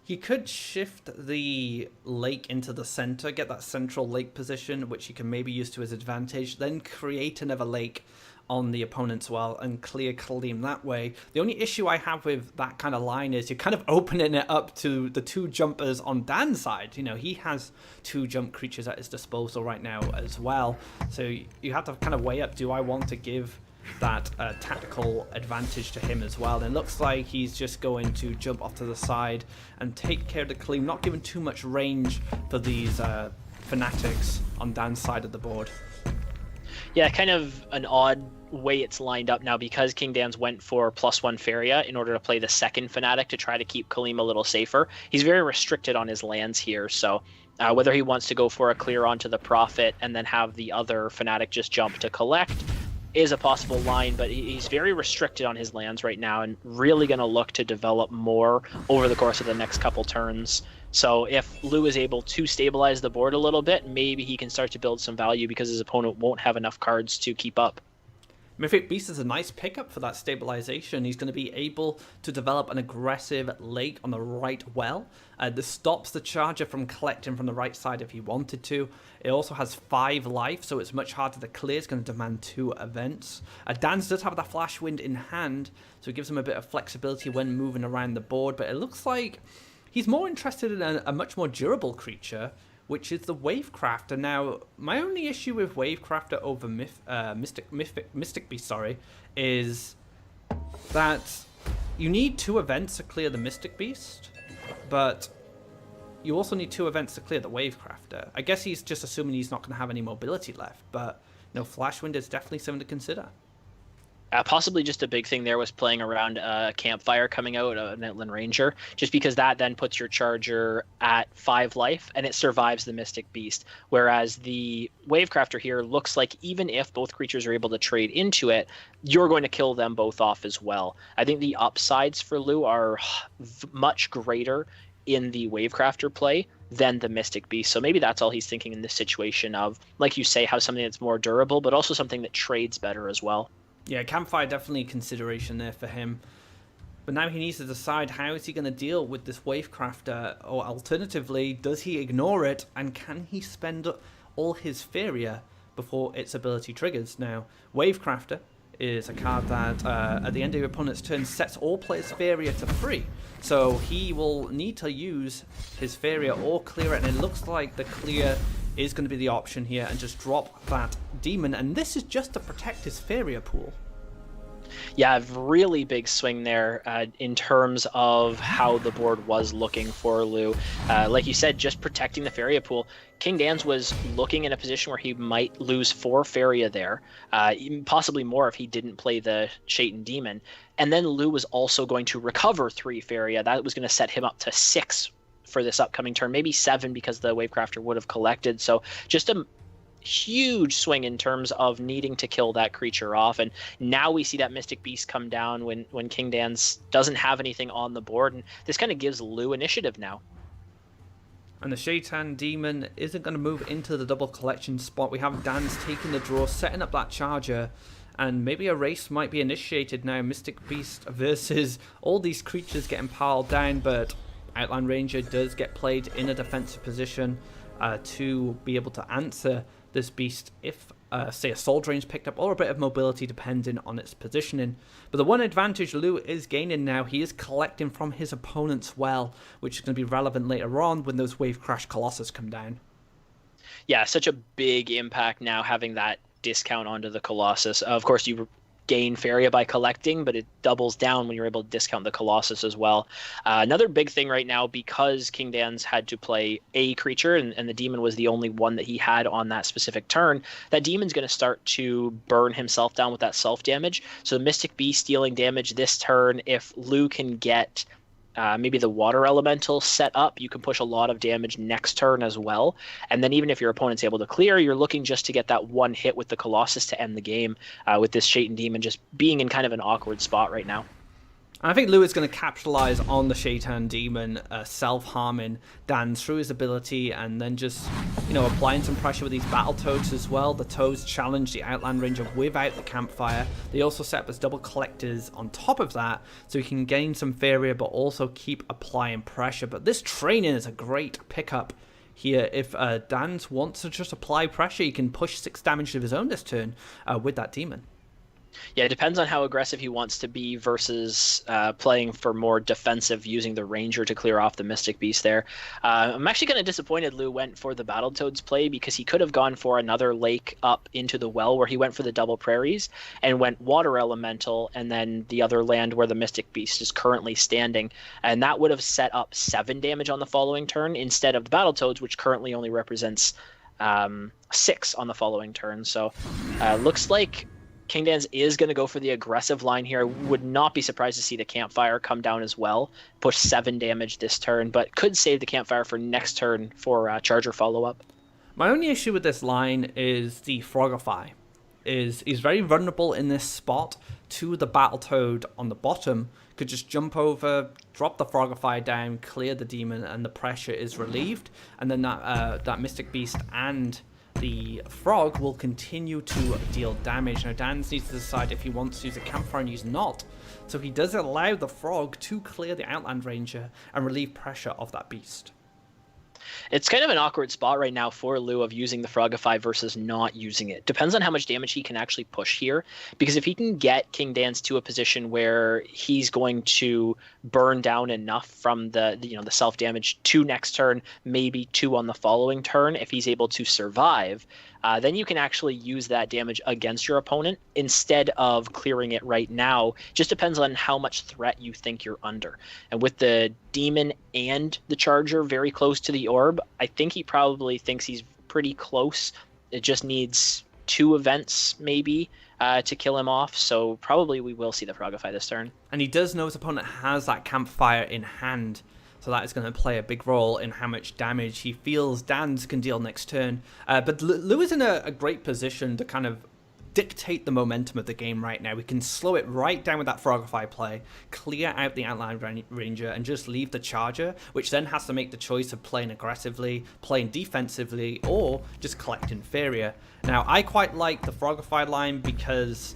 He could shift the lake into the center, get that central lake position, which he can maybe use to his advantage, then create another lake on the opponent's well and clear Kaleem that way. The only issue I have with that kind of line is you're kind of opening it up to the 2 jumpers on Dan's side. You know, he has 2 jump creatures at his disposal right now as well. So you have to kind of weigh up, do I want to give that tactical advantage to him as well? And it looks like he's just going to jump off to the side and take care of the Kaleem, not giving too much range for these fanatics on Dan's side of the board. Yeah, kind of an odd way it's lined up now, because King Dan's went for +1 Faeria in order to play the second Fanatic to try to keep Kaleem a little safer. He's very restricted on his lands here, so whether he wants to go for a clear onto the Prophet and then have the other Fanatic just jump to collect is a possible line, but he's very restricted on his lands right now and really going to look to develop more over the course of the next couple turns. So if Lou is able to stabilize the board a little bit, maybe he can start to build some value because his opponent won't have enough cards to keep up. Mythic Beast is a nice pickup for that stabilization. He's going to be able to develop an aggressive lake on the right well. This stops the Charger from collecting from the right side if he wanted to. It also has 5 life, so it's much harder to clear. It's going to demand 2 events. Dan's does have that Flash Wind in hand, so it gives him a bit of flexibility when moving around the board, but it looks like he's more interested in a much more durable creature, which is the Wavecrafter. Now, my only issue with Wavecrafter over Mystic Beast, is that you need 2 events to clear the Mystic Beast, but you also need 2 events to clear the Wavecrafter. I guess he's just assuming he's not going to have any mobility left, but no, Flashwind is definitely something to consider. Possibly just a big thing there was playing around a Campfire coming out, an Netland Ranger, just because that then puts your Charger at 5 life and it survives the Mystic Beast. Whereas the Wavecrafter here looks like even if both creatures are able to trade into it, you're going to kill them both off as well. I think the upsides for Lou are much greater in the Wavecrafter play than the Mystic Beast. So maybe that's all he's thinking in this situation of, like you say, have something that's more durable, but also something that trades better as well. Yeah, Campfire definitely a consideration there for him. But now he needs to decide how is he going to deal with this Wavecrafter, or alternatively, does he ignore it, and can he spend all his Faeria before its ability triggers? Now, Wavecrafter is a card that at the end of your opponent's turn sets all players' Faeria to free. So he will need to use his Faeria or clear it, and it looks like the clear is going to be the option here, and just drop that demon, and this is just to protect his Faeria pool. Yeah, really big swing there in terms of how the board was looking for Lou. Like you said, just protecting the Faeria pool. King Dan's was looking in a position where he might lose 4 Faeria there, possibly more if he didn't play the Shaitan Demon. And then Lou was also going to recover 3 Faeria. That was going to set him up to 6 for this upcoming turn, maybe 7 because the Wavecrafter would have collected. So just a huge swing in terms of needing to kill that creature off. And now we see that Mystic Beast come down when King Dan's doesn't have anything on the board, and this kind of gives Lou initiative now. And the Shaitan Demon isn't going to move into the double collection spot. We have Dan's taking the draw, setting up that charger, and maybe a race might be initiated now. Mystic Beast versus all these creatures getting piled down, but Outland Ranger does get played in a defensive position to be able to answer this beast if, say, a Soul Drain's picked up, or a bit of mobility depending on its positioning. But the one advantage Lou is gaining now, he is collecting from his opponent's well, which is going to be relevant later on when those Wave Crash Colossus come down. Yeah, such a big impact now having that discount onto the Colossus. Of course, you gain Faeria by collecting, but it doubles down when you're able to discount the Colossus as well. Another big thing right now, because King Dan's had to play a creature, and the demon was the only one that he had on that specific turn, that demon's going to start to burn himself down with that self-damage. So the Mystic Beast dealing damage this turn, if Lou can get maybe the water elemental set up, you can push a lot of damage next turn as well. And then even if your opponent's able to clear, you're looking just to get that one hit with the Colossus to end the game, with this Shaitan Demon just being in kind of an awkward spot right now. I think Lou is going to capitalize on the Shaitan Demon self-harming Dan through his ability, and then just, applying some pressure with these Battletoads as well. The Toads challenge the Outland Ranger without the campfire. They also set up as double collectors on top of that, so he can gain some Faeria, but also keep applying pressure. But this training is a great pickup here. If Dan's wants to just apply pressure, he can push 6 damage of his own this turn with that Demon. Yeah, it depends on how aggressive he wants to be versus playing for more defensive, using the Ranger to clear off the Mystic Beast there. I'm actually kind of disappointed Lou went for the Battletoads play, because he could have gone for another lake up into the well, where he went for the double prairies and went Water Elemental, and then the other land where the Mystic Beast is currently standing. And that would have set up 7 damage on the following turn instead of the Battletoads, which currently only represents 6 on the following turn. So looks like King Dan's is going to go for the aggressive line here. Would not be surprised to see the Campfire come down as well. Push 7 damage this turn, but could save the Campfire for next turn for Charger follow-up. My only issue with this line is the Frogify. He's very vulnerable in this spot to the Battletoad on the bottom. Could just jump over, drop the Frogify down, clear the Demon, and the pressure is relieved. And then that Mystic Beast and the Frog will continue to deal damage. Now, Dan needs to decide if he wants to use a Campfire and use not. So he does allow the Frog to clear the Outland Ranger and relieve pressure of that beast. It's kind of an awkward spot right now for Lou of using the Frogify versus not using it. Depends on how much damage he can actually push here, because if he can get King Dan's to a position where he's going to burn down enough from the self damage to next turn, maybe 2 on the following turn, if he's able to survive, then you can actually use that damage against your opponent instead of clearing it right now. Just depends on how much threat you think you're under. And with the Demon and the Charger very close to the orb, I think he probably thinks he's pretty close. It just needs 2 events maybe to kill him off. So probably we will see the Frogify this turn. And he does know his opponent has that Campfire in hand. So that is going to play a big role in how much damage he feels Dan's can deal next turn. But Lou is in a great position to kind of dictate the momentum of the game right now. We can slow it right down with that Frogify play, clear out the Outland Ranger, and just leave the Charger, which then has to make the choice of playing aggressively, playing defensively, or just collecting Faeria. Now, I quite like the Frogify line because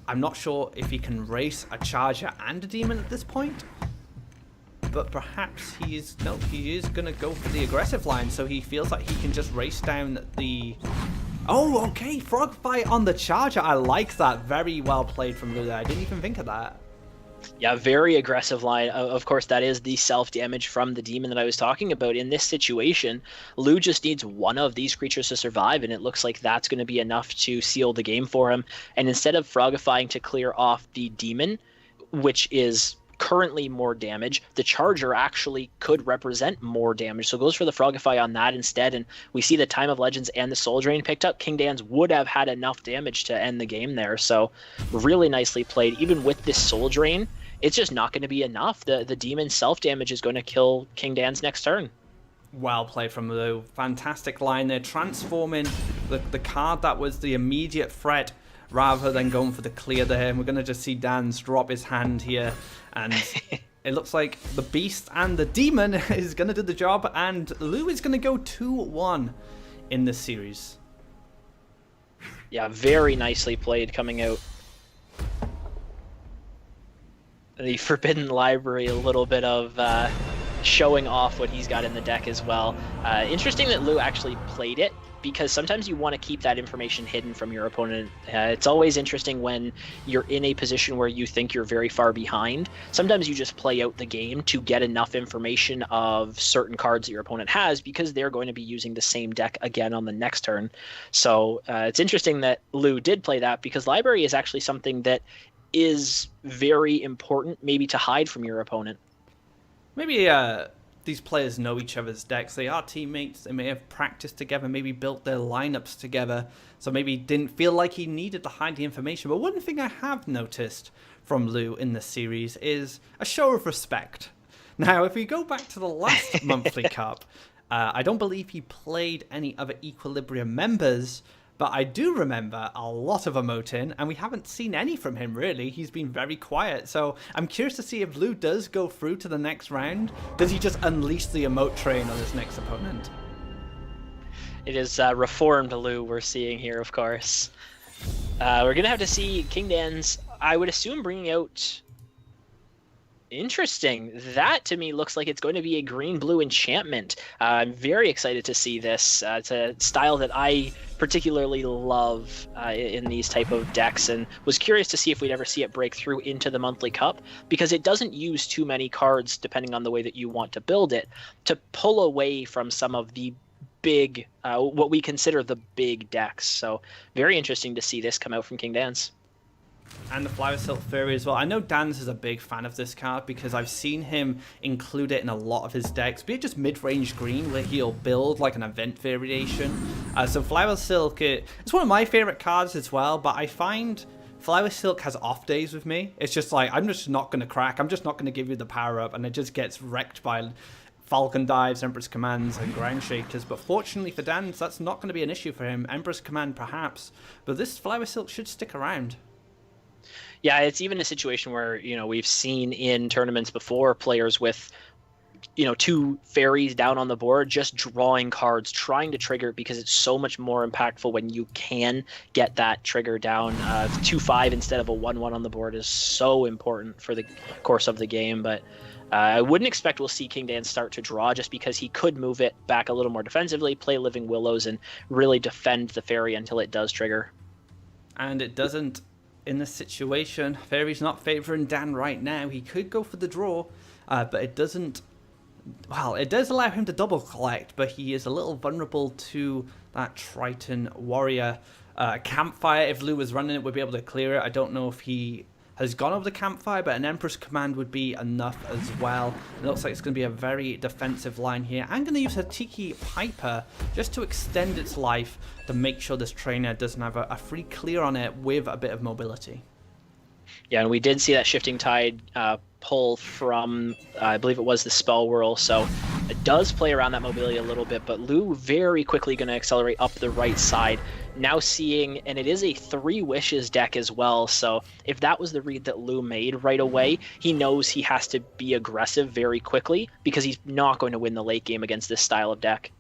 I'm not sure if he can race a Charger and a Demon at this point. But perhaps he is going to go for the aggressive line, so he feels like he can just race down the... Oh, okay, Frogify on the Charger. I like that. Very well played from Lou there. I didn't even think of that. Yeah, very aggressive line. Of course, that is the self-damage from the Demon that I was talking about. In this situation, Lou just needs one of these creatures to survive, and it looks like that's going to be enough to seal the game for him. And instead of Frogifying to clear off the Demon, which is currently more damage, the Charger actually could represent more damage, so goes for the Frogify on that instead. And we see the Time of Legends and the Soul Drain picked up. King Dan's would have had enough damage to end the game there, so really nicely played. Even with this Soul Drain, it's just not going to be enough. The Demon self damage is going to kill King Dan's next turn. Well played from Lou. Fantastic line there, transforming the card that was the immediate threat rather than going for the clear there. And we're going to just see Dan's drop his hand here. And it looks like the Beast and the Demon is going to do the job. And Lou is going to go 2-1 in this series. Yeah, very nicely played coming out. The Forbidden Library, a little bit of showing off what he's got in the deck as well. Interesting that Lou actually played it, because sometimes you want to keep that information hidden from your opponent. It's always interesting when you're in a position where you think you're very far behind. Sometimes you just play out the game to get enough information of certain cards that your opponent has, because they're going to be using the same deck again on the next turn. So it's interesting that Lou did play that, because Library is actually something that is very important maybe to hide from your opponent. Maybe these players know each other's decks. They are teammates. They may have practiced together, maybe built their lineups together. So maybe didn't feel like he needed to hide the information. But one thing I have noticed from Lou in this series is a show of respect. Now, if we go back to the last monthly cup, I don't believe he played any other Equilibrium members. But I do remember a lot of emoting, and we haven't seen any from him, really. He's been very quiet. So I'm curious to see if Lou does go through to the next round. Does he just unleash the emote train on his next opponent? It is reformed Lou we're seeing here, of course. We're going to have to see King Dan's, I would assume, bringing out... Interesting. That, to me, looks like it's going to be a green-blue enchantment. I'm very excited to see this. It's a style that I particularly love in these type of decks, and was curious to see if we'd ever see it break through into the monthly cup, because it doesn't use too many cards, depending on the way that you want to build it, to pull away from some of the big, what we consider the big decks. So very interesting to see this come out from King Dan's. And the Flower Silk Faeria as well. I know Dan's is a big fan of this card because I've seen him include it in a lot of his decks, be it just mid-range green where he'll build like an event variation. So Flower Silk, it's one of my favorite cards as well, but I find Flower Silk has off days with me. It's just like, I'm just not going to crack. I'm just not going to give you the power up, and it just gets wrecked by Falcon Dives, Empress Commands, and Ground Shakers. But fortunately for Dan's, that's not going to be an issue for him. Empress Command perhaps, but this Flower Silk should stick around. Yeah, it's even a situation where, you know, we've seen in tournaments before players with, you know, 2 fairies down on the board just drawing cards, trying to trigger, because it's so much more impactful when you can get that trigger down. 2/5 instead of a 1/1 on the board is so important for the course of the game. But I wouldn't expect we'll see King Dan start to draw, just because he could move it back a little more defensively, play Living Willows, and really defend the fairy until it does trigger. And it doesn't. In this situation, Fairy's not favouring Dan right now. He could go for the draw, but it doesn't... Well, it does allow him to double collect, but he is a little vulnerable to that Triton Warrior. Campfire, if Lou was running it, would be able to clear it. I don't know if he has gone over the Campfire, but an Empress Command would be enough as well. It looks like it's going to be a very defensive line here. I'm going to use a Tiki Piper just to extend its life to make sure this trainer doesn't have a free clear on it with a bit of mobility. Yeah, and we did see that Shifting Tide pull from, I believe it was the Spell Whirl, so it does play around that mobility a little bit, but Lou very quickly going to accelerate up the right side. Now seeing, and it is a 3 Wishes deck as well, so if that was the read that Lou made right away, he knows he has to be aggressive very quickly, because he's not going to win the late game against this style of deck.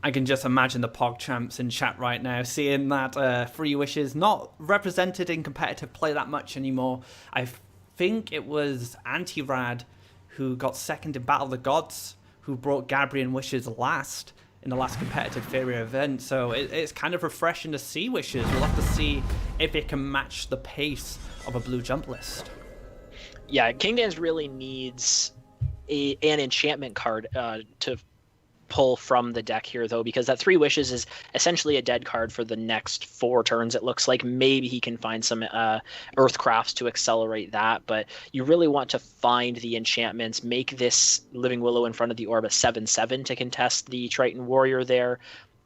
I can just imagine the PogChamps in chat right now, seeing that 3 Wishes not represented in competitive play that much anymore. I think it was Anti-Rad who got second in Battle of the Gods, who brought Gabrian Wishes last in the last competitive Faeria event. So it's kind of refreshing to see Wishes. We'll have to see if it can match the pace of a blue jump list. Yeah, King Dan's really needs an enchantment card to pull from the deck here, though, because that 3 Wishes is essentially a dead card for the next 4 turns. It looks like maybe he can find some Earthcrafts to accelerate that, but you really want to find the enchantments, make this Living Willow in front of the orb a 7/7 to contest the Triton Warrior there.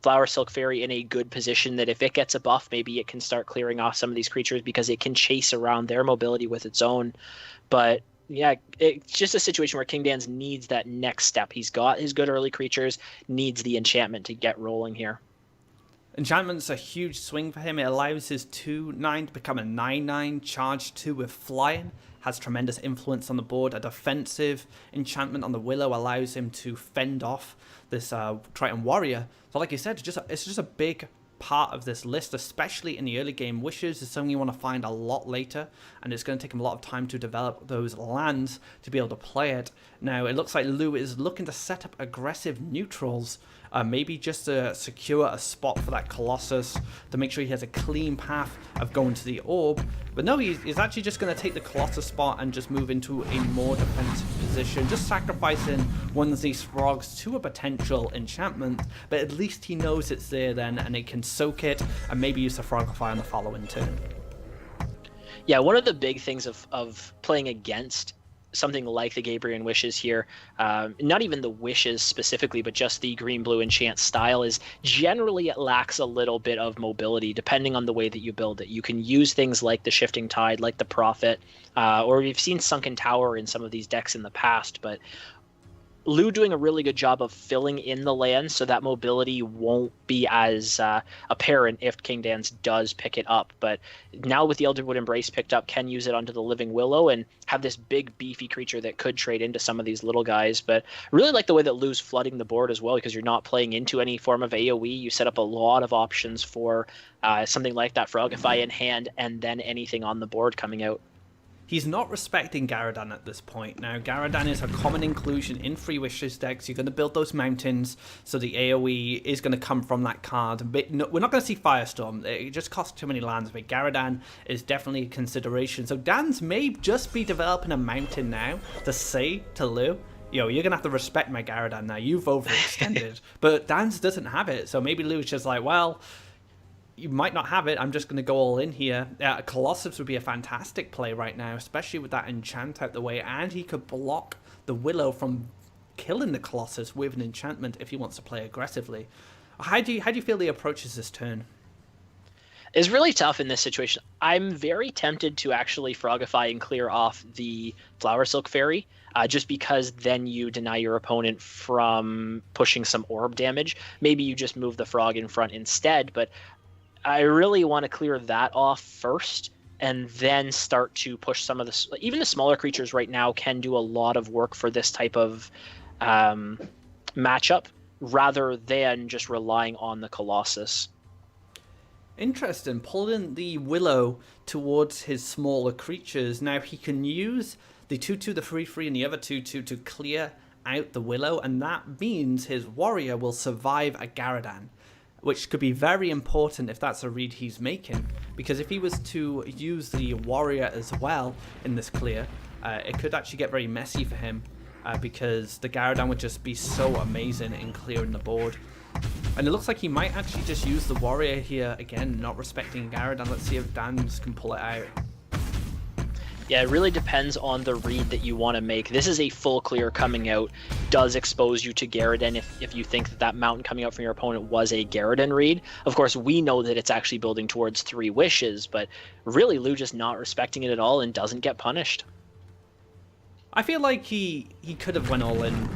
Flower Silk Fairy in a good position that if it gets a buff, maybe it can start clearing off some of these creatures, because it can chase around their mobility with its own. But yeah, it's just a situation where King Dan's needs that next step. He's got his good early creatures, needs the enchantment to get rolling here. Enchantment's a huge swing for him. It allows his 2/9 to become a 9/9, charge 2 with flying. Has tremendous influence on the board. A defensive enchantment on the Willow allows him to fend off this Triton Warrior. So like you said, it's just a big part of this list, especially in the early game. Wishes is something you want to find a lot later, and it's going to take him a lot of time to develop those lands to be able to play it. Now, it looks like Lou is looking to set up aggressive neutrals, maybe just to secure a spot for that Colossus, to make sure he has a clean path of going to the orb. But no, he's actually just going to take the Colossus spot and just move into a more defensive position, just sacrificing one of these frogs to a potential enchantment, but at least he knows it's there then, and it can soak it, and maybe use the Frogify on the following turn. Yeah, one of the big things of playing against something like the Gabrian Wishes here, not even the Wishes specifically, but just the green-blue enchant style, is generally it lacks a little bit of mobility depending on the way that you build it. You can use things like the Shifting Tide, like the Prophet, or we've seen Sunken Tower in some of these decks in the past, but Lou doing a really good job of filling in the land so that mobility won't be as apparent if King Dan's does pick it up. But now with the Elderwood Embrace picked up, can use it onto the Living Willow and have this big beefy creature that could trade into some of these little guys. But I really like the way that Lou's flooding the board as well, because you're not playing into any form of AoE. You set up a lot of options for something like that Frogify in hand, and then anything on the board coming out. He's not respecting Garadan at this point. Now, Garadan is a common inclusion in Free Wishes decks. You're going to build those mountains, so the AoE is going to come from that card. But no, we're not going to see Firestorm. It just costs too many lands, but Garadan is definitely a consideration. So Dan's may just be developing a mountain now to say to Lou, yo, you're going to have to respect my Garadan now. You've overextended. But Dan's doesn't have it, so maybe Lou's just like, well, you might not have it, I'm just going to go all in here. Colossus would be a fantastic play right now, especially with that enchant out the way, and he could block the Willow from killing the Colossus with an enchantment if he wants to play aggressively. How do you feel he approaches this turn? It's really tough in this situation. I'm very tempted to actually Frogify and clear off the Flower Silk Fairy, just because then you deny your opponent from pushing some orb damage. Maybe you just move the frog in front instead, but I really want to clear that off first and then start to push some of the... Even the smaller creatures right now can do a lot of work for this type of matchup rather than just relying on the Colossus. Interesting. Pulling the Willow towards his smaller creatures. Now he can use the 2/2, the 3/3, and the other 2/2 to clear out the Willow, and that means his Warrior will survive a Garadan, which could be very important if that's a read he's making, because if he was to use the Warrior as well in this clear, it could actually get very messy for him, because the Garadan would just be so amazing in clearing the board. And it looks like he might actually just use the Warrior here, again, not respecting Garadan. Let's see if Dan's can pull it out. Yeah, it really depends on the read that you want to make. This is a full clear coming out. Does expose you to Garadan if you think that that mountain coming out from your opponent was a Garadan read. Of course, we know that it's actually building towards 3 wishes, but really Lou just not respecting it at all and doesn't get punished. I feel like he could have went all in.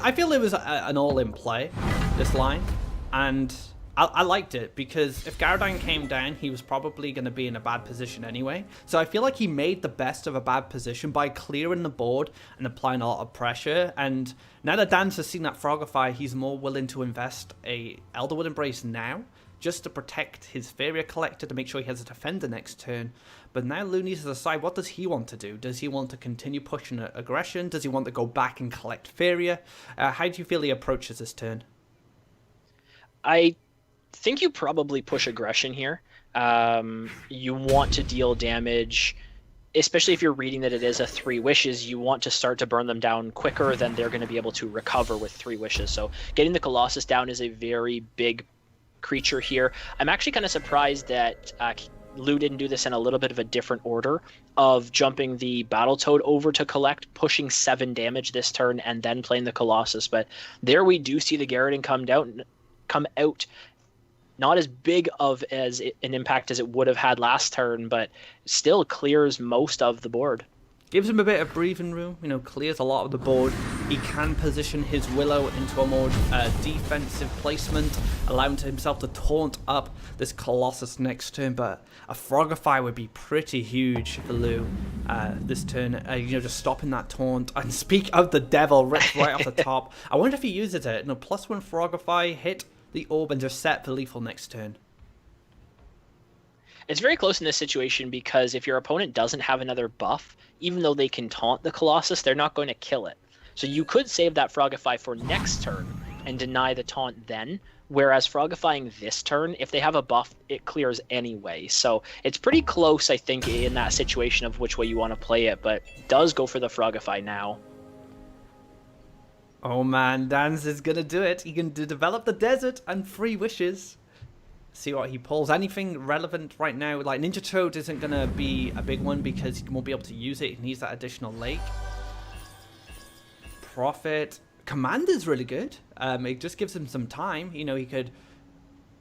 I feel it was an all-in play, this line, and I liked it, because if Garadan came down, he was probably going to be in a bad position anyway. So I feel like he made the best of a bad position by clearing the board and applying a lot of pressure. And now that Dan has seen that Frogify, he's more willing to invest a Elderwood Embrace now, just to protect his Faeria Collector, to make sure he has a defender next turn. But now Lou needs to decide, what does he want to do? Does he want to continue pushing aggression? Does he want to go back and collect Faeria? How do you feel he approaches this turn? I think you probably push aggression here. You want to deal damage, especially if you're reading that it is a 3 wishes. You want to start to burn them down quicker than they're going to be able to recover with 3 wishes. So getting the Colossus down is a very big creature here. I'm actually kind of surprised that Lou didn't do this in a little bit of a different order of jumping the Battletoad over to collect, pushing 7 damage this turn, and then playing the Colossus. But there we do see the Garadan come out. Not as big of an impact as it would have had last turn, but still clears most of the board. Gives him a bit of breathing room, clears a lot of the board. he can position his Willow into a more defensive placement, allowing himself to taunt up this Colossus next turn. But a Frogify would be pretty huge for Lou this turn, just stopping that taunt. And speak of the devil, ripped right off the top. I wonder if he uses it. +1 Frogify, hit the orb and just set for lethal next turn. It's very close in this situation because if your opponent doesn't have another buff, even though they can taunt the Colossus, they're not going to kill it. So you could save that Frogify for next turn and deny the taunt then, whereas Frogifying this turn, if they have a buff, it clears anyway. So it's pretty close, I think, in that situation of which way you want to play it, but does go for the Frogify now. Oh man, Dan's is going to do it. He can develop the desert and 3 wishes. See what he pulls. Anything relevant right now, like Ninja Toad isn't going to be a big one because he won't be able to use it. He needs that additional lake. Prophet. Command is really good. It just gives him some time. He could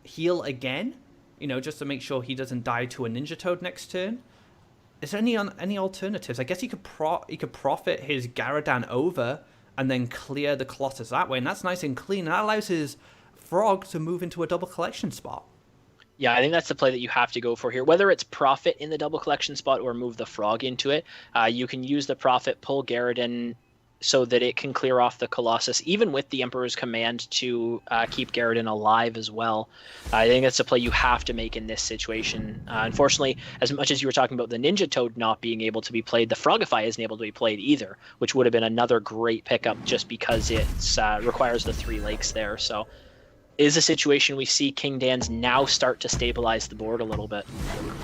heal again, just to make sure he doesn't die to a Ninja Toad next turn. Is there any alternatives? I guess he could profit his Garadan over and then clear the Colossus that way, and that's nice and clean. That allows his Frog to move into a double collection spot. Yeah, I think that's the play that you have to go for here. Whether it's Profit in the double collection spot or move the Frog into it, you can use the Profit, pull Garridan so that it can clear off the Colossus, even with the Emperor's command to keep Garridan alive as well. I think that's a play you have to make in this situation. Unfortunately, as much as you were talking about the Ninja Toad not being able to be played, the Frogify isn't able to be played either, which would have been another great pickup just because it requires the 3 lakes there. So is a situation we see King Dan's now start to stabilize the board a little bit.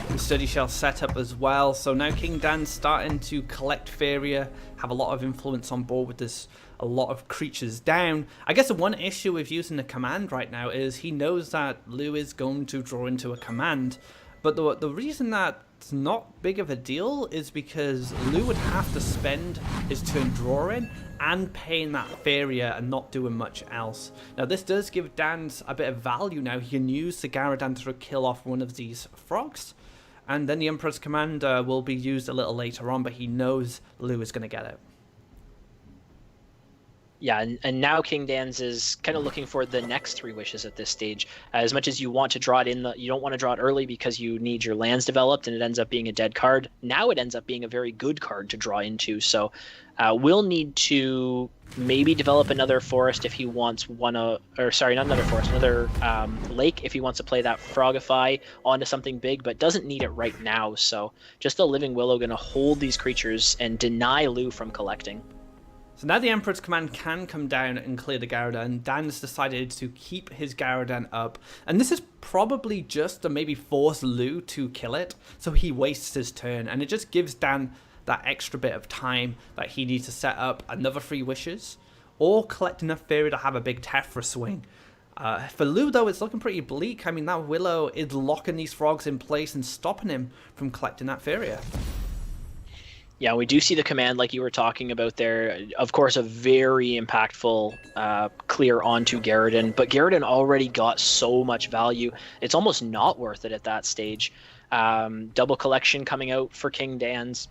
The Sturdy Shell setup as well. So now King Dan's starting to collect Faeria, have a lot of influence on board with this, a lot of creatures down. I guess the one issue with using the command right now is he knows that Lou is going to draw into a command. But the reason that's not big of a deal is because Lou would have to spend his turn drawing and paying that Faeria and not doing much else. Now this does give Dan's a bit of value now. He can use the Garadan to kill off one of these frogs. And then the Emperor's command will be used a little later on, but he knows Lou is going to get it. Yeah, and now King Dan's is kind of looking for the next 3 wishes at this stage. As much as you want to draw it you don't want to draw it early because you need your lands developed and it ends up being a dead card. Now it ends up being a very good card to draw into. So we'll need to maybe develop another forest if he wants another lake if he wants to play that Frogify onto something big, but doesn't need it right now. So just the Living Willow going to hold these creatures and deny Lou from collecting. So now the Emperor's command can come down and clear the Garadan. Dan's decided to keep his Garadan up. And this is probably just to maybe force Lou to kill it, so he wastes his turn. And it just gives Dan that extra bit of time that he needs to set up another 3 wishes, or collect enough Faeria to have a big Tephra swing. For Lou, though, it's looking pretty bleak. I mean, that Willow is locking these frogs in place and stopping him from collecting that Faeria. Yeah, we do see the command like you were talking about there. Of course, a very impactful clear onto Garridan, but Garridan already got so much value. It's almost not worth it at that stage. Double collection coming out for King Dan's.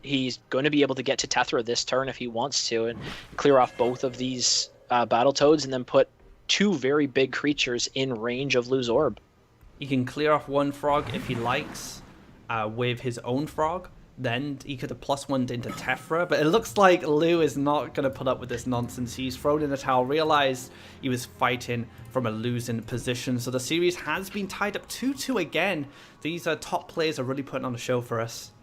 He's going to be able to get to Tephra this turn if he wants to and clear off both of these Battletoads and then put 2 very big creatures in range of Lou's Orb. He can clear off 1 frog if he likes with his own frog. Then he could have +1'd into Tephra, but it looks like Lou is not going to put up with this nonsense. He's thrown in the towel, realized he was fighting from a losing position. So the series has been tied up 2-2 again. These top players are really putting on a show for us.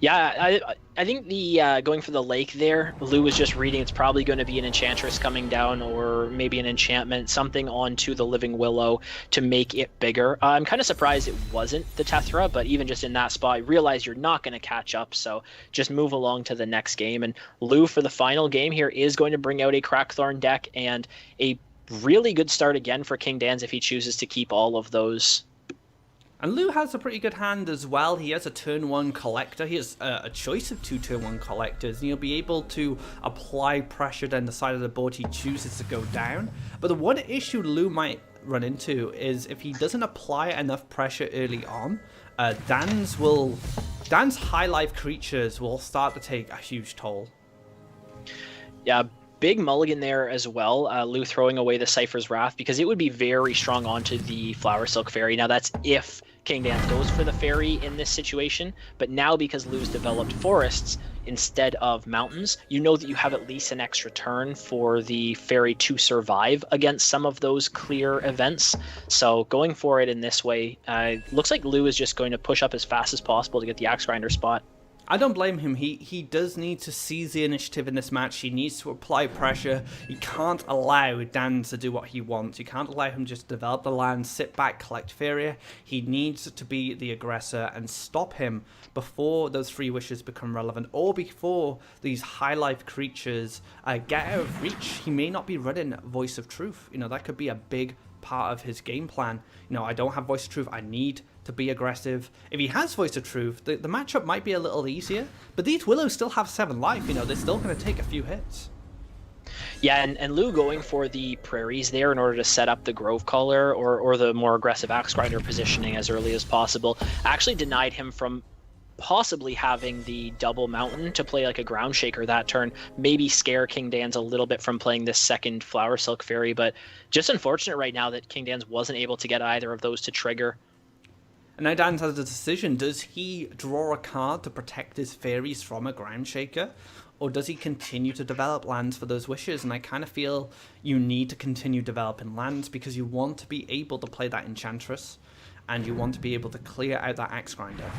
Yeah, I think the going for the lake there, Lou was just reading it's probably going to be an Enchantress coming down or maybe an enchantment, something onto the Living Willow to make it bigger. I'm kind of surprised it wasn't the Tephra, but even just in that spot, you realize you're not going to catch up, so just move along to the next game. And Lou, for the final game here, is going to bring out a Crackthorn deck and a really good start again for King Dan's if he chooses to keep all of those. And Lou has a pretty good hand as well. He has a turn 1 collector. He has a choice of 2 turn 1 collectors. And he'll be able to apply pressure down the side of the board he chooses to go down. But the one issue Lou might run into is if he doesn't apply enough pressure early on, Dan's high life creatures will start to take a huge toll. Yeah, big mulligan there as well. Lou throwing away the Cypher's Wrath because it would be very strong onto the Flower Silk Fairy. Now that's if King Dance goes for the fairy in this situation, but now because Lou's developed forests instead of mountains, you know that you have at least an extra turn for the fairy to survive against some of those clear events. So going for it in this way, looks like Lou is just going to push up as fast as possible to get the Axe Grinder spot. I don't blame him. He does need to seize the initiative in this match. He needs to apply pressure. He can't allow Dan to do what he wants. You can't allow him just develop the land, sit back, collect Faeria. He needs to be the aggressor and stop him before those 3 wishes become relevant, or before these high life creatures get out of reach. He may not be running Voice of Truth. You know, that could be a big part of his game plan. You know, I don't have Voice of Truth. I need to be aggressive. If he has Voice of Truth, the matchup might be a little easier, but these Willows still have 7 life. You know, they're still going to take a few hits. Yeah, and Lou going for the prairies there in order to set up the Grove Caller or the more aggressive Axe Grinder positioning as early as possible actually denied him from possibly having the double mountain to play like a Ground Shaker that turn, maybe scare King Dan's a little bit from playing this second Flower Silk Fairy, but just unfortunate right now that King Dan's wasn't able to get either of those to trigger. And now Dan has a decision. Does he draw a card to protect his fairies from a Ground Shaker? Or does he continue to develop lands for those wishes? And I kind of feel you need to continue developing lands because you want to be able to play that Enchantress. And you want to be able to clear out that Axe Grinder.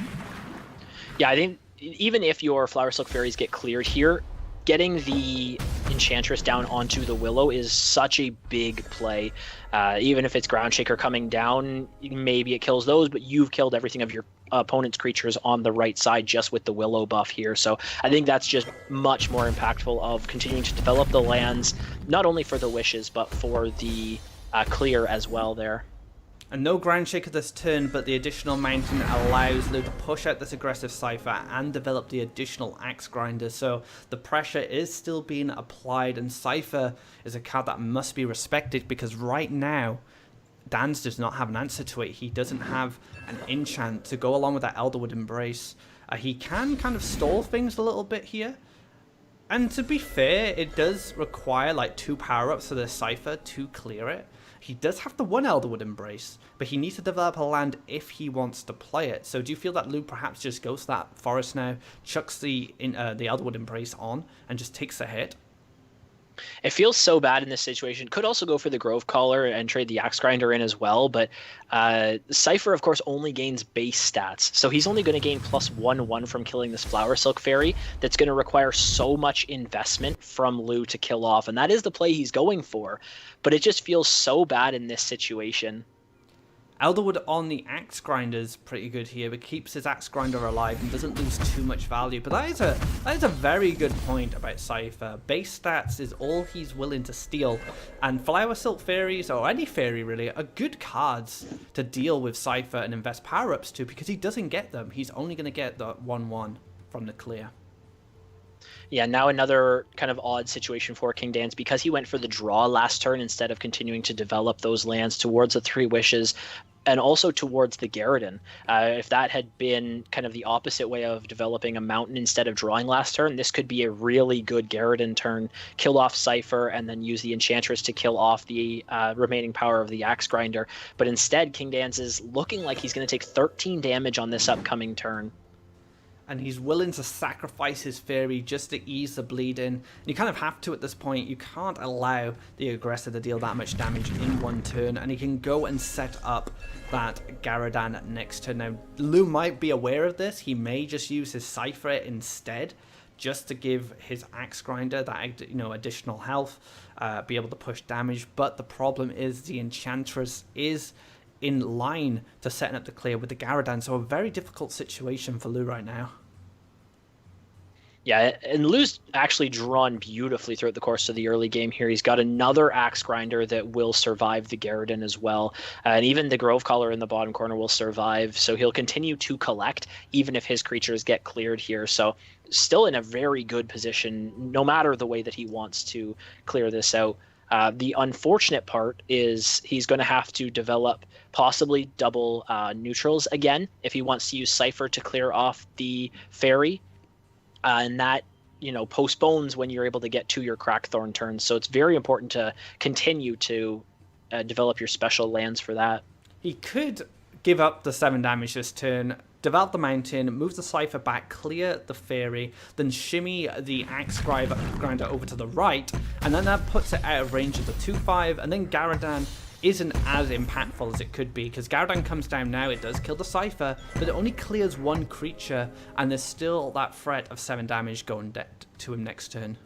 Yeah, I think even if your Flower Silk Fairies get cleared here, getting the Enchantress down onto the Willow is such a big play. Even if it's Ground Shaker coming down, maybe it kills those, but you've killed everything of your opponent's creatures on the right side just with the Willow buff here. So I think that's just much more impactful of continuing to develop the lands, not only for the wishes, but for the clear as well there. And no Ground Shaker this turn, but the additional mountain allows Lou to push out this aggressive Cypher and develop the additional Axe Grinder. So the pressure is still being applied, and Cypher is a card that must be respected because right now, Dan's does not have an answer to it. He doesn't have an enchant to go along with that Elderwood Embrace. He can kind of stall things a little bit here. And to be fair, it does require like 2 power-ups for the Cypher to clear it. He does have the 1 Elderwood Embrace, but he needs to develop a land if he wants to play it. So do you feel that Lou perhaps just goes to that forest now, chucks the Elderwood Embrace on, and just takes a hit? It feels so bad in this situation. Could also go for the Grove Caller and trade the Axe Grinder in as well, but Cypher, of course, only gains base stats. So he's only going to gain +1/1 from killing this Flower Silk Fairy. That's going to require so much investment from Lou to kill off, and that is the play he's going for. But it just feels so bad in this situation. Elderwood on the Axe Grinder is pretty good here, but keeps his Axe Grinder alive and doesn't lose too much value. But that is a very good point about Cypher. Base stats is all he's willing to steal, and Flower Silk Fairies, or any fairy really, are good cards to deal with Cypher and invest power-ups to, because he doesn't get them. He's only going to get the 1/1 from the clear. Yeah, now another kind of odd situation for King Dance because he went for the draw last turn instead of continuing to develop those lands towards the 3 wishes and also towards the Garridan. If that had been kind of the opposite way of developing a mountain instead of drawing last turn, this could be a really good Garridan turn. Kill off Cypher and then use the Enchantress to kill off the remaining power of the Axe Grinder. But instead, King Dance is looking like he's going to take 13 damage on this upcoming turn. And he's willing to sacrifice his fairy just to ease the bleed in. And you kind of have to at this point. You can't allow the aggressor to deal that much damage in 1 turn, and he can go and set up that Garridan next turn. Now, Lou might be aware of this. He may just use his Cypher instead, just to give his Axe Grinder that, you know, additional health, be able to push damage. But the problem is the Enchantress is in line to setting up the clear with the Garridan, so a very difficult situation for Lou right now. Yeah, and Lou's actually drawn beautifully throughout the course of the early game here. He's got another Axe Grinder that will survive the Garridan as well. And even the Grove Caller in the bottom corner will survive. So he'll continue to collect even if his creatures get cleared here. So still in a very good position, no matter the way that he wants to clear this out. The unfortunate part is he's going to have to develop possibly double neutrals again if he wants to use Cypher to clear off the fairy. And that, postpones when you're able to get to your Crackthorn turns. So it's very important to continue to develop your special lands for that. He could give up the 7 damage this turn, develop the mountain, move the Cypher back, clear the Fairy, then shimmy the Axe Grinder over to the right, and then that puts it out of range of the 2/5, and then Garadan isn't as impactful as it could be, because Garadan comes down now, it does kill the Cypher, but it only clears 1 creature, and there's still that threat of 7 damage going to him next turn.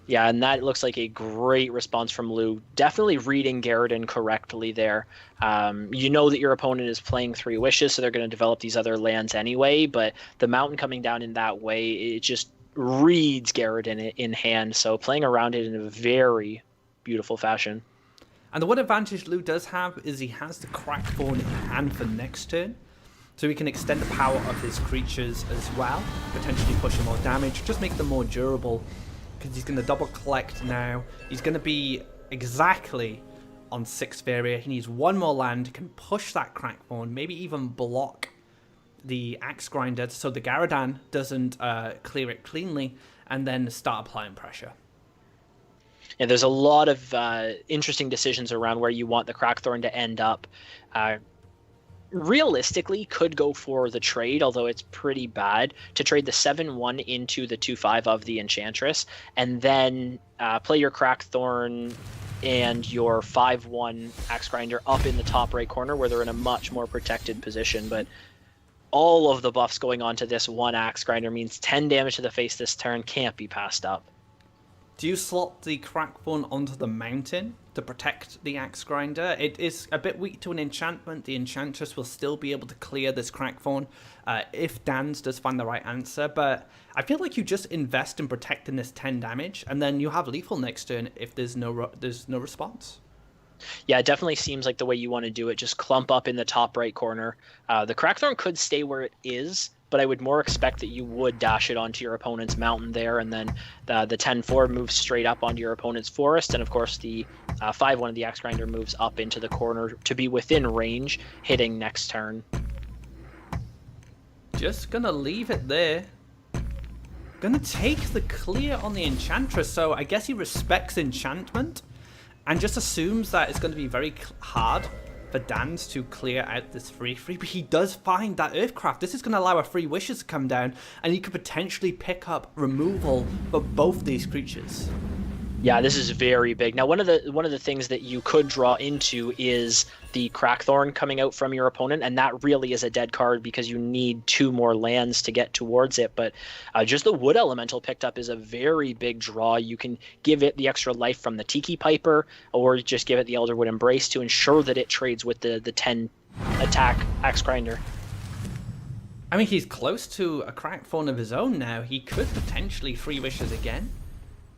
Yeah, and that looks like a great response from Lou. Definitely reading Garadan correctly there. You know that your opponent is playing 3 wishes, so they're going to develop these other lands anyway, but the mountain coming down in that way, it just reads Garadan in hand, so playing around it in a very beautiful fashion. And the one advantage Lou does have is he has the Crackthorn in hand for next turn, so he can extend the power of his creatures as well, potentially push more damage, just make them more durable, because he's going to double collect now. He's going to be exactly on 6 Faeria. He needs 1 more land, can push that Crackthorn, maybe even block the Axe Grinder so the Garadan doesn't clear it cleanly, and then start applying pressure. Yeah, there's a lot of interesting decisions around where you want the Crackthorn to end up. Realistically, could go for the trade, although it's pretty bad, to trade the 7/1 into the 2/5 of the Enchantress, and then play your Crackthorn and your 5/1 Axe Grinder up in the top right corner where they're in a much more protected position. But all of the buffs going on to this 1 Axe Grinder means 10 damage to the face this turn can't be passed up. Do you slot the Crackthorn onto the mountain to protect the Axe Grinder? It is a bit weak to an enchantment. The Enchantress will still be able to clear this Crackthorn if Dan's does find the right answer, but I feel like you just invest in protecting this 10 damage, and then you have lethal next turn if there's no response. Yeah, it definitely seems like the way you want to do it. Just clump up in the top right corner. The Crackthorn could stay where it is, but I would more expect that you would dash it onto your opponent's mountain there, and then the 10/4 moves straight up onto your opponent's forest, and of course the 5/1 of the Axe Grinder moves up into the corner to be within range, hitting next turn. Just gonna leave it there. Gonna take the clear on the Enchantress, so I guess he respects enchantment, and just assumes that it's going to be very hard for Dan's to clear out this 3/3, but he does find that Earthcraft. This is going to allow a 3 wishes to come down, and he could potentially pick up removal for both these creatures. Yeah, this is very big. Now, one of the things that you could draw into is the Crackthorn coming out from your opponent, and that really is a dead card because you need 2 more lands to get towards it. But just the Wood Elemental picked up is a very big draw. You can give it the extra life from the Tiki Piper, or just give it the Elderwood Embrace to ensure that it trades with the 10 attack Axe Grinder. I mean, he's close to a Crackthorn of his own now. He could potentially 3 wishes again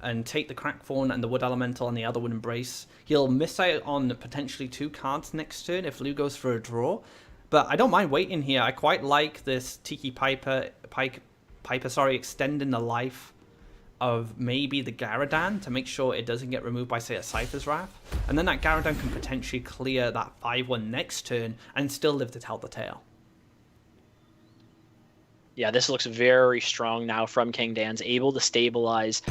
and take the Crackthorn and the Wood Elemental and the Elderwood Embrace. He'll miss out on potentially 2 cards next turn if Lou goes for a draw. But I don't mind waiting here. I quite like this Tiki Piper, extending the life of maybe the Garadan to make sure it doesn't get removed by, say, a Cypher's Wrath. And then that Garadan can potentially clear that 5/1 next turn and still live to tell the tale. Yeah, this looks very strong now from King Dan's, able to stabilize.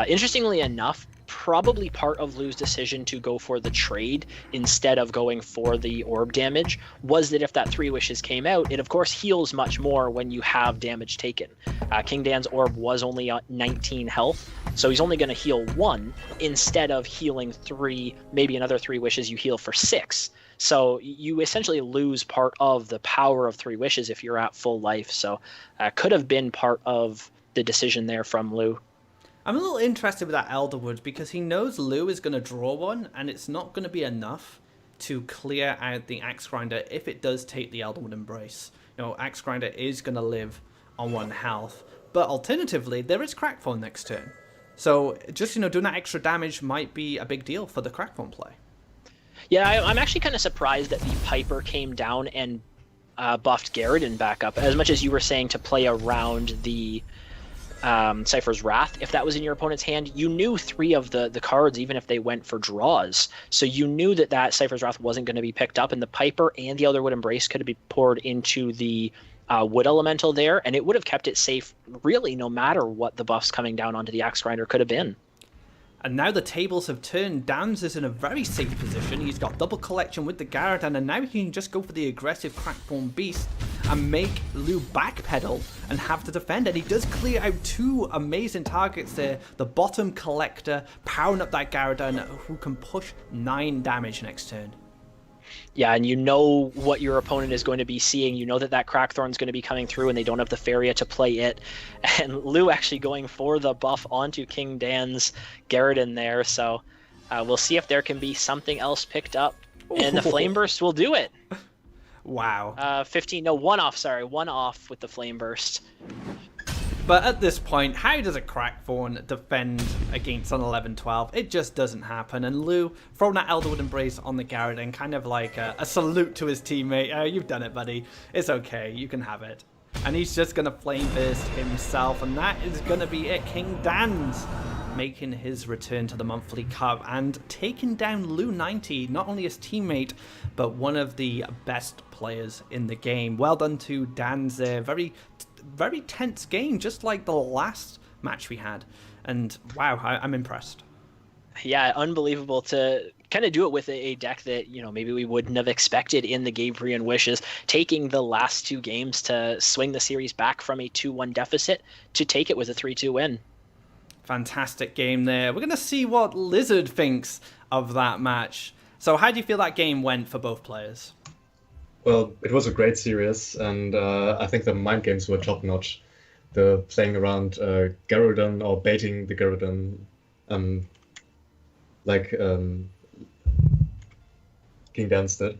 Interestingly enough, probably part of Lou's decision to go for the trade instead of going for the orb damage was that if that 3 wishes came out, it of course heals much more when you have damage taken. King Dan's orb was only at 19 health, so he's only going to heal 1 instead of healing 3, maybe another 3 wishes you heal for 6. So you essentially lose part of the power of 3 wishes if you're at full life. So could have been part of the decision there from Lou. I'm a little interested with that Elderwood because he knows Lou is going to draw one, and it's not going to be enough to clear out the Axe Grinder if it does take the Elderwood Embrace. Axe Grinder is going to live on 1 health, but alternatively, there is Crackthorn next turn. So just, doing that extra damage might be a big deal for the Crackthorn play. Yeah, I'm actually kind of surprised that the Piper came down and buffed Garadan back up. As much as you were saying to play around the Cypher's Wrath, if that was in your opponent's hand, you knew 3 of the cards, even if they went for draws. So you knew that Cypher's Wrath wasn't going to be picked up, and the Piper and the Elderwood Embrace could be poured into the Wood Elemental there, and it would have kept it safe really no matter what the buffs coming down onto the Axe Grinder could have been. And now the tables have turned. Downs is in a very safe position. He's got double collection with the Garrodan, and now he can just go for the aggressive Crackthorn Beast and make Lou backpedal and have to defend. And he does clear out 2 amazing targets there. The bottom collector powering up that Garrodan, who can push 9 damage next turn. Yeah, and you know what your opponent is going to be seeing. You know that Crackthorn's going to be coming through, and they don't have the Faeria to play it. And Lou actually going for the buff onto King Dan's Garrodan there. So we'll see if there can be something else picked up. And the Flame Burst will do it. Wow. 15, no, 1 off, sorry. 1 off with the Flame Burst. But at this point, how does a Crackthorn defend against an 11-12? It just doesn't happen. And Lou throwing that Elderwood Embrace on the Garrodan, kind of like a salute to his teammate. You've done it, buddy. It's okay. You can have it. And he's just going to Flame Burst himself. And that is going to be it. King Dan's making his return to the monthly cup and taking down Lou 90, not only his teammate, but one of the best players in the game. Well done to Dan's there. Very tense game, just like the last match we had. And wow, I'm impressed. Yeah, unbelievable to kind of do it with a deck that, maybe we wouldn't have expected in the Gabrian Wishes, taking the last 2 games to swing the series back from a 2-1 deficit to take it with a 3-2 win. Fantastic game there. We're going to see what Lizard thinks of that match. So how do you feel that game went for both players? Well, it was a great series, and I think the mind games were top-notch. The playing around Garrodan or baiting the Garrodan like King Dance did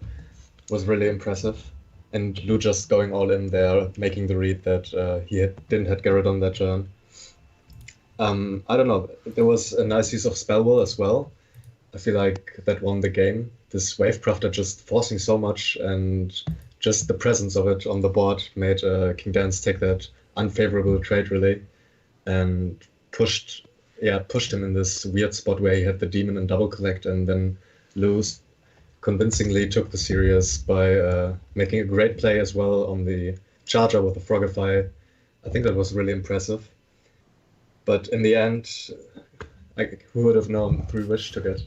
was really impressive. And Lou just going all in there, making the read that he didn't have Garrodan that turn. I don't know, there was a nice use of Spell Wall as well. I feel like that won the game. This Wavecrafter just forcing so much, and just the presence of it on the board made King Dance take that unfavorable trade really, and pushed him in this weird spot where he had the Demon and double collect, and then Lou convincingly took the series by making a great play as well on the Charger with the Frogify. I think that was really impressive. But in the end, who would have known 3 Wish took it?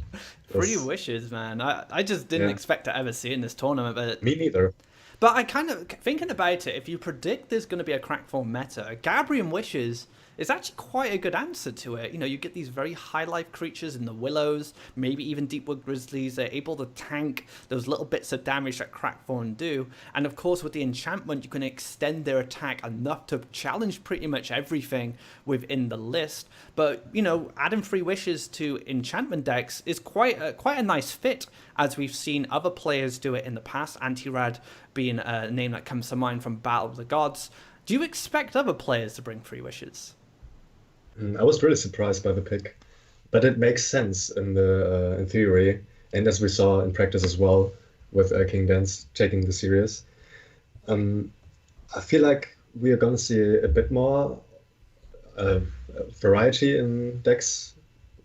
3 Wishes, man. I just didn't expect to ever see in this tournament. But me neither. But I kind of, thinking about it, if you predict there's going to be a Crackthorn meta, Gabrian Wishes is actually quite a good answer to it. You get these very high life creatures in the Willows, maybe even Deepwood Grizzlies. They're able to tank those little bits of damage that Crackthorn do. And of course, with the enchantment, you can extend their attack enough to challenge pretty much everything within the list. But, adding 3 Wishes to enchantment decks is quite a nice fit, as we've seen other players do it in the past. Antirad being a name that comes to mind from Battle of the Gods. Do you expect other players to bring 3 Wishes? I was really surprised by the pick, but it makes sense in theory, and as we saw in practice as well with King Dance taking the series. I feel like we are going to see a bit more variety in decks,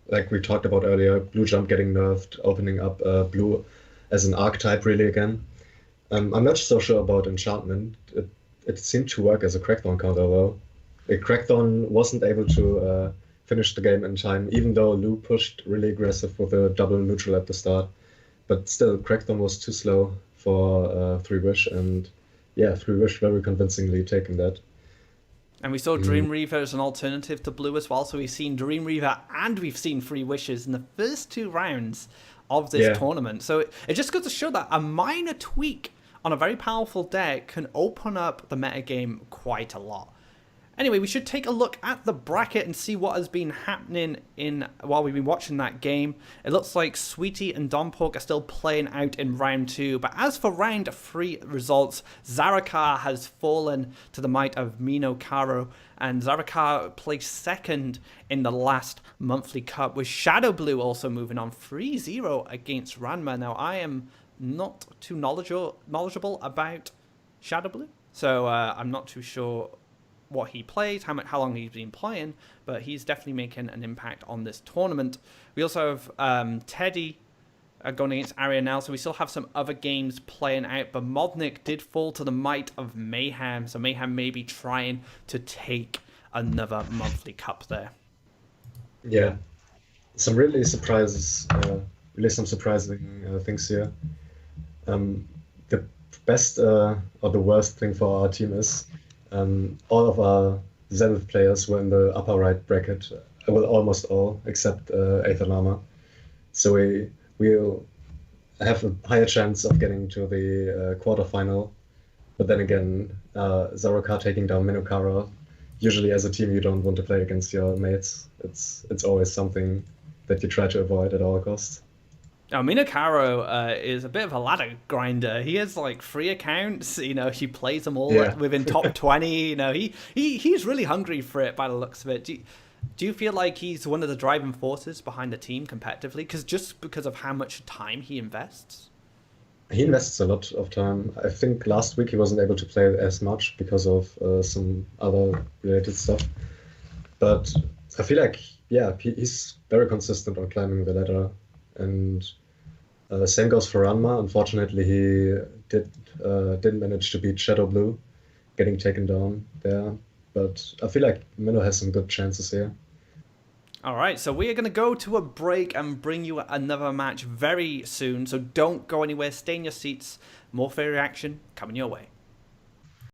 like we talked about earlier. Blue Jump getting nerfed, opening up blue as an archetype really again. I'm not so sure about enchantment. It seemed to work as a Crackthorn counter though. Crackthorn wasn't able to finish the game in time, even though Lou pushed really aggressive with a double neutral at the start. But still, Crackthorn was too slow for 3 Wish, and 3 Wish very convincingly taking that. And we saw Dream Reaver as an alternative to blue as well, so we've seen Dream Reaver and we've seen 3 Wishes in the first 2 rounds of this tournament. So it just goes to show that a minor tweak on a very powerful deck can open up the metagame quite a lot. Anyway, we should take a look at the bracket and see what has been happening while we've been watching that game. It looks like Sweetie and Donpork are still playing out in round 2. But as for round 3 results, Zarakar has fallen to the might of Mino Karo. And Zarakar placed second in the last monthly cup, with Shadow Blue also moving on 3-0 against Ranma. Now, I am not too knowledgeable about Shadow Blue, so I'm not too sure what he plays, how long he's been playing, but he's definitely making an impact on this tournament. We also have Teddy going against Arianel, so we still have some other games playing out, but Modnik did fall to the might of Mayhem, so Mayhem may be trying to take another monthly cup there. Yeah, some really surprises, really some surprising things here. The best or the worst thing for our team is all of our Zenith players were in the upper right bracket, well, almost all, except Aether Lama. So we'll have a higher chance of getting to the quarterfinal. But then again, Zarokar taking down Minokara, usually as a team you don't want to play against your mates. It's always something that you try to avoid at all costs. Now, Minokaro is a bit of a ladder grinder. He has like 3 accounts. He plays them all within top 20. He's really hungry for it by the looks of it. Do you feel like he's one of the driving forces behind the team competitively? Because of how much time he invests? He invests a lot of time. I think last week he wasn't able to play as much because of some other related stuff. But I feel like, he's very consistent on climbing the ladder. And same goes for Ranma. Unfortunately, he didn't manage to beat Shadow Blue, getting taken down there. But I feel like Minnow has some good chances here. All right, so we are going to go to a break and bring you another match very soon. So don't go anywhere. Stay in your seats. More Faeria action coming your way.